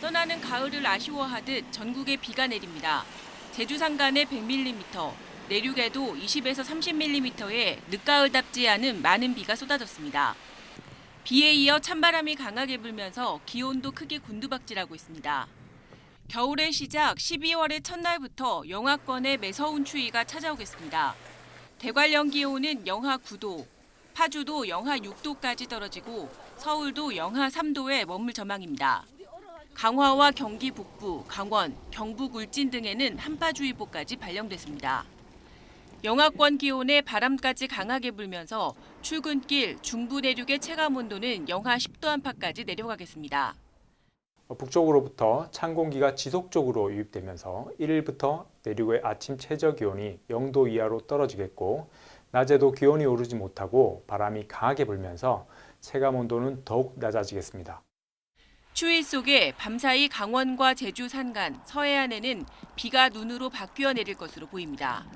떠나는 가을을 아쉬워하듯 전국에 비가 내립니다. 제주 산간에 100mm, 내륙에도 20에서 30mm의 늦가을답지 않은 많은 비가 쏟아졌습니다. 비에 이어 찬바람이 강하게 불면서 기온도 크게 곤두박질하고 있습니다. 겨울의 시작 12월의 첫날부터 영하권의 매서운 추위가 찾아오겠습니다. 대관령 기온은 영하 9도, 파주도 영하 6도까지 떨어지고 서울도 영하 3도에 머물 전망입니다. 강화와 경기 북부, 강원, 경북 울진 등에는 한파주의보까지 발령됐습니다. 영하권 기온에 바람까지 강하게 불면서 출근길 중부 내륙의 체감온도는 영하 10도 안팎까지 내려가겠습니다. 북쪽으로부터 찬 공기가 지속적으로 유입되면서 1일부터 내륙의 아침 최저 기온이 0도 이하로 떨어지겠고 낮에도 기온이 오르지 못하고 바람이 강하게 불면서 체감 온도는 더욱 낮아지겠습니다. 추위 속에 밤사이 강원과 제주 산간, 서해안에는 비가 눈으로 바뀌어 내릴 것으로 보입니다.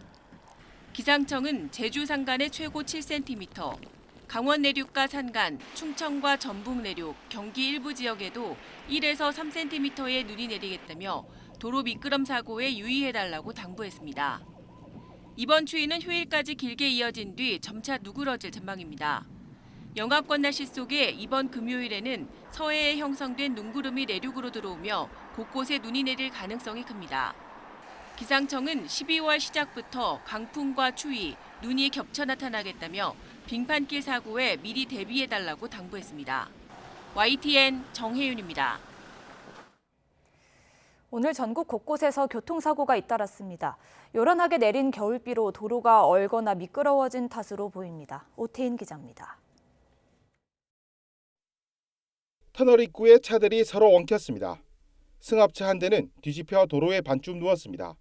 기상청은 제주 산간에 최고 7cm, 강원 내륙과 산간, 충청과 전북 내륙, 경기 일부 지역에도 1에서 3cm의 눈이 내리겠다며 도로 미끄럼 사고에 유의해달라고 당부했습니다. 이번 추위는 휴일까지 길게 이어진 뒤 점차 누그러질 전망입니다. 영하권 날씨 속에 이번 금요일에는 서해에 형성된 눈구름이 내륙으로 들어오며 곳곳에 눈이 내릴 가능성이 큽니다. 기상청은 12월 시작부터 강풍과 추위, 눈이 겹쳐 나타나겠다며 빙판길 사고에 미리 대비해달라고 당부했습니다. YTN 정혜윤입니다. 오늘 전국 곳곳에서 교통사고가 잇따랐습니다. 요란하게 내린 겨울비로 도로가 얼거나 미끄러워진 탓으로 보입니다. 오태인 기자입니다. 터널 입구에 차들이 서로 엉켰습니다. 승합차 한 대는 뒤집혀 도로에 반쯤 누웠습니다.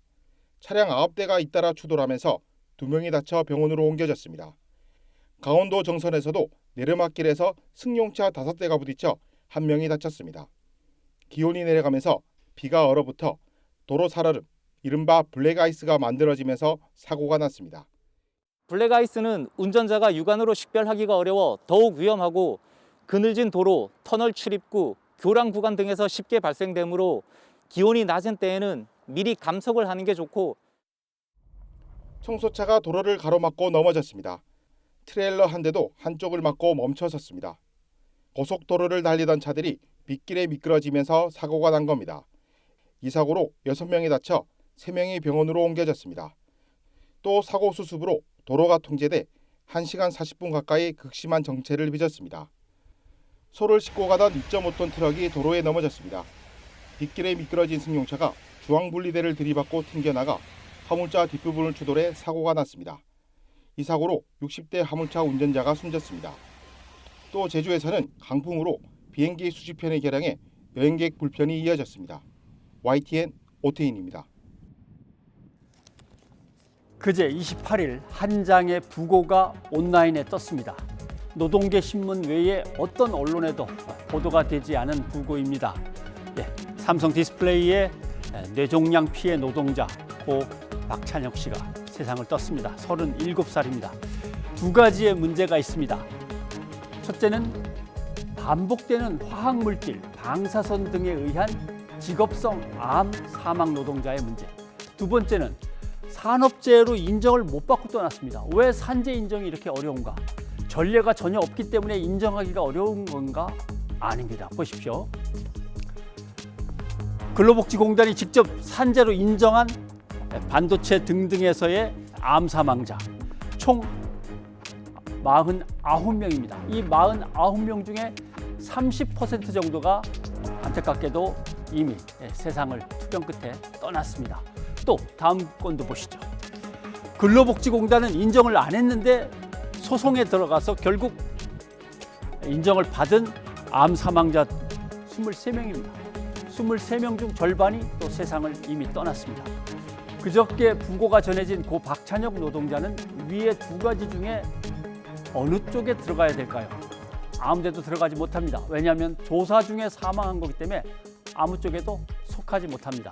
차량 9대가 잇따라 추돌하면서 2명이 다쳐 병원으로 옮겨졌습니다. 강원도 정선에서도 내리막길에서 승용차 5대가 부딪혀 1명이 다쳤습니다. 기온이 내려가면서 비가 얼어붙어 도로 살얼음, 이른바 블랙아이스가 만들어지면서 사고가 났습니다. 블랙아이스는 운전자가 육안으로 식별하기가 어려워 더욱 위험하고 그늘진 도로, 터널 출입구, 교량 구간 등에서 쉽게 발생되므로 기온이 낮은 때에는 미리 감속을 하는 게 좋고. 청소차가 도로를 가로막고 넘어졌습니다. 트레일러 한 대도 한쪽을 막고 멈춰섰습니다. 고속도로를 달리던 차들이 빗길에 미끄러지면서 사고가 난 겁니다. 이 사고로 6명이 다쳐 3명이 병원으로 옮겨졌습니다. 또 사고 수습으로 도로가 통제돼 1시간 40분 가까이 극심한 정체를 빚었습니다. 소를 싣고 가던 2.5톤 트럭이 도로에 넘어졌습니다. 빗길에 미끄러진 승용차가 중앙분리대를 들이받고 튕겨나가 화물차 뒷부분을 추돌해 사고가 났습니다. 이 사고로 60대 화물차 운전자가 숨졌습니다. 또 제주에서는 강풍으로 비행기 수십 편의 결항에 여행객 불편이 이어졌습니다. YTN 오태인입니다. 그제 28일 한 장의 부고가 온라인에 떴습니다. 노동계 신문 외에 어떤 언론에도 보도가 되지 않은 부고입니다. 삼성 디스플레이의 뇌종양 피해 노동자 고 박찬혁 씨가 세상을 떴습니다. 37살입니다. 2가지의 문제가 있습니다. 첫째는 반복되는 화학물질, 방사선 등에 의한 직업성 암 사망 노동자의 문제. 두 번째는 산업재해로 인정을 못 받고 떠났습니다. 왜 산재 인정이 이렇게 어려운가? 전례가 전혀 없기 때문에 인정하기가 어려운 건가? 아닙니다. 보십시오. 근로복지공단이 직접 산재로 인정한 반도체 등등에서의 암 사망자 총 49명입니다. 이 49명 중에 30% 정도가 안타깝게도 이미 세상을 투병 끝에 떠났습니다. 또 다음 건도 보시죠. 근로복지공단은 인정을 안 했는데 소송에 들어가서 결국 인정을 받은 암 사망자 23명입니다. 23명 중 절반이 또 세상을 이미 떠났습니다. 그저께 부고가 전해진 고 박찬혁 노동자는 위에 두 가지 중에 어느 쪽에 들어가야 될까요? 아무 데도 들어가지 못합니다. 왜냐하면 조사 중에 사망한 거기 때문에 아무 쪽에도 속하지 못합니다.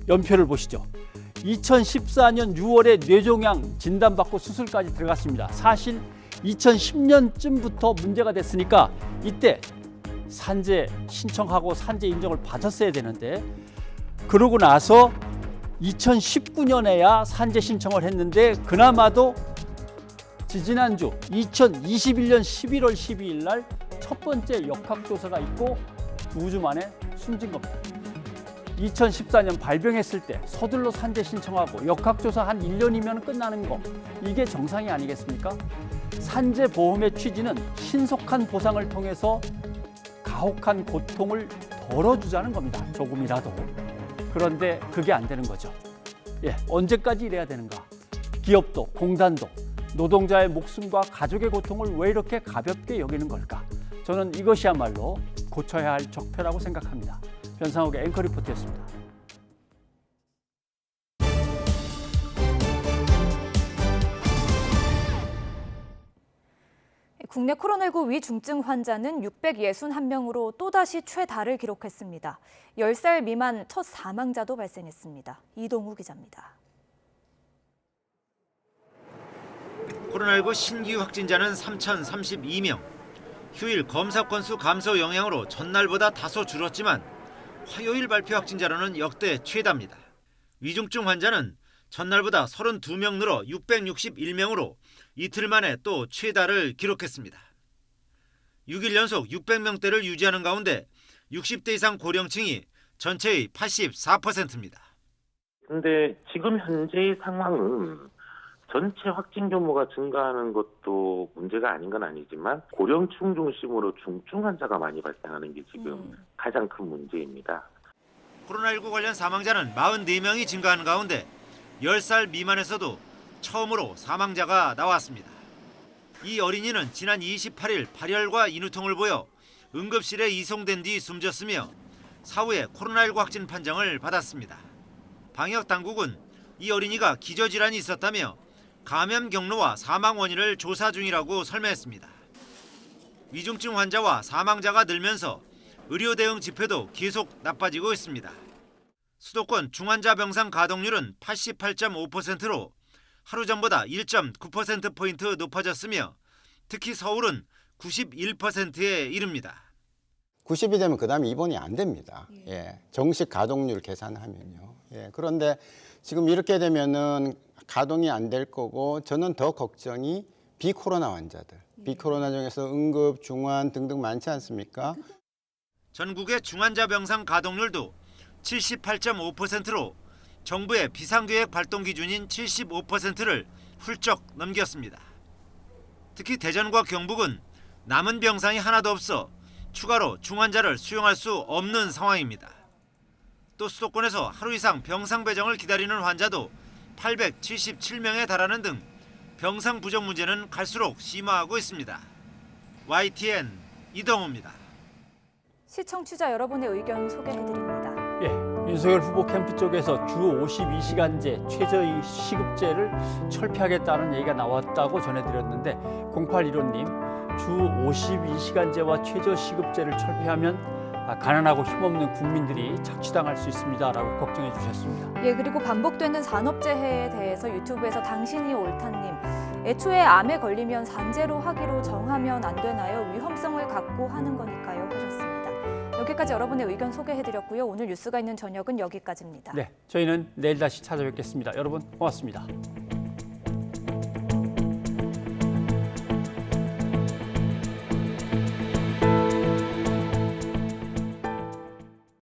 연표를 보시죠. 2014년 6월에 뇌종양 진단받고 수술까지 들어갔습니다. 사실 2010년쯤부터 문제가 됐으니까 이때 산재 신청하고 산재 인정을 받았어야 되는데 그러고 나서 2019년에야 산재 신청을 했는데 그나마도 지지난주 2021년 11월 12일 날 첫 번째 역학조사가 있고 2주 만에 숨진 겁니다. 2014년 발병했을 때 서둘러 산재 신청하고 역학조사 한 1년이면 끝나는 거 이게 정상이 아니겠습니까? 산재보험의 취지는 신속한 보상을 통해서 가혹한 고통을 덜어주자는 겁니다. 조금이라도. 그런데 그게 안 되는 거죠. 언제까지 이래야 되는가? 기업도 공단도 노동자의 목숨과 가족의 고통을 왜 이렇게 가볍게 여기는 걸까? 저는 이것이야말로 고쳐야 할 적폐라고 생각합니다. 변상욱의 앵커 리포트였습니다. 국내 코로나19 위중증 환자는 661명으로 또다시 최다를 기록했습니다. 10살 미만 첫 사망자도 발생했습니다. 이동우 기자입니다. 코로나19 신규 확진자는 3,032명. 휴일 검사 건수 감소 영향으로 전날보다 다소 줄었지만 화요일 발표 확진자로는 역대 최다입니다. 위중증 환자는 전날보다 32명 늘어 661명으로 이틀 만에 또 최다를 기록했습니다. 6일 연속 600명대를 유지하는 가운데 60대 이상 고령층이 전체의 84%입니다. 근데 지금 현재의 상황은 전체 확진 규모가 증가하는 것도 문제가 아닌 건 아니지만 고령층 중심으로 중증 환자가 많이 발생하는 게 지금 가장 큰 문제입니다. 코로나19 관련 사망자는 44명이 증가하는 가운데 10살 미만에서도 처음으로 사망자가 나왔습니다. 이 어린이는 지난 28일 발열과 인후통을 보여 응급실에 이송된 뒤 숨졌으며 사후에 코로나19 확진 판정을 받았습니다. 방역당국은 이 어린이가 기저질환이 있었다며 감염 경로와 사망 원인을 조사 중이라고 설명했습니다. 위중증 환자와 사망자가 늘면서 의료 대응 지표도 계속 나빠지고 있습니다. 수도권 중환자 병상 가동률은 88.5%로 하루 전보다 1.9%포인트 높아졌으며 특히 서울은 91%에 이릅니다. 90이 되면 그 다음에 입원이 안 됩니다. 정식 가동률 계산하면요. 그런데 지금 이렇게 되면은 가동이 안 될 거고 저는 더 걱정이 비코로나 환자들. 비코로나 중에서 응급, 중환 등등 많지 않습니까? 전국의 중환자 병상 가동률도 78.5%로 정부의 비상계획 발동 기준인 75%를 훌쩍 넘겼습니다. 특히 대전과 경북은 남은 병상이 하나도 없어 추가로 중환자를 수용할 수 없는 상황입니다. 또 수도권에서 하루 이상 병상 배정을 기다리는 환자도 877명에 달하는 등 병상 부족 문제는 갈수록 심화하고 있습니다. YTN 이동우입니다. 시청취자 여러분의 의견 소개해드립니다. 윤석열 후보 캠프 쪽에서 주 52시간제 최저시급제를 철폐하겠다는 얘기가 나왔다고 전해드렸는데 0815님 주 52시간제와 최저시급제를 철폐하면 가난하고 힘없는 국민들이 착취당할 수 있습니다라고 걱정해 주셨습니다. 그리고 반복되는 산업재해에 대해서 유튜브에서 당신이 옳다님 애초에 암에 걸리면 산재로 하기로 정하면 안 되나요? 위험성을 갖고 하는 거니까요 하셨습니다. 여기까지 여러분의 의견 소개해드렸고요. 오늘 뉴스가 있는 저녁은 여기까지입니다. 저희는 내일 다시 찾아뵙겠습니다. 여러분 고맙습니다.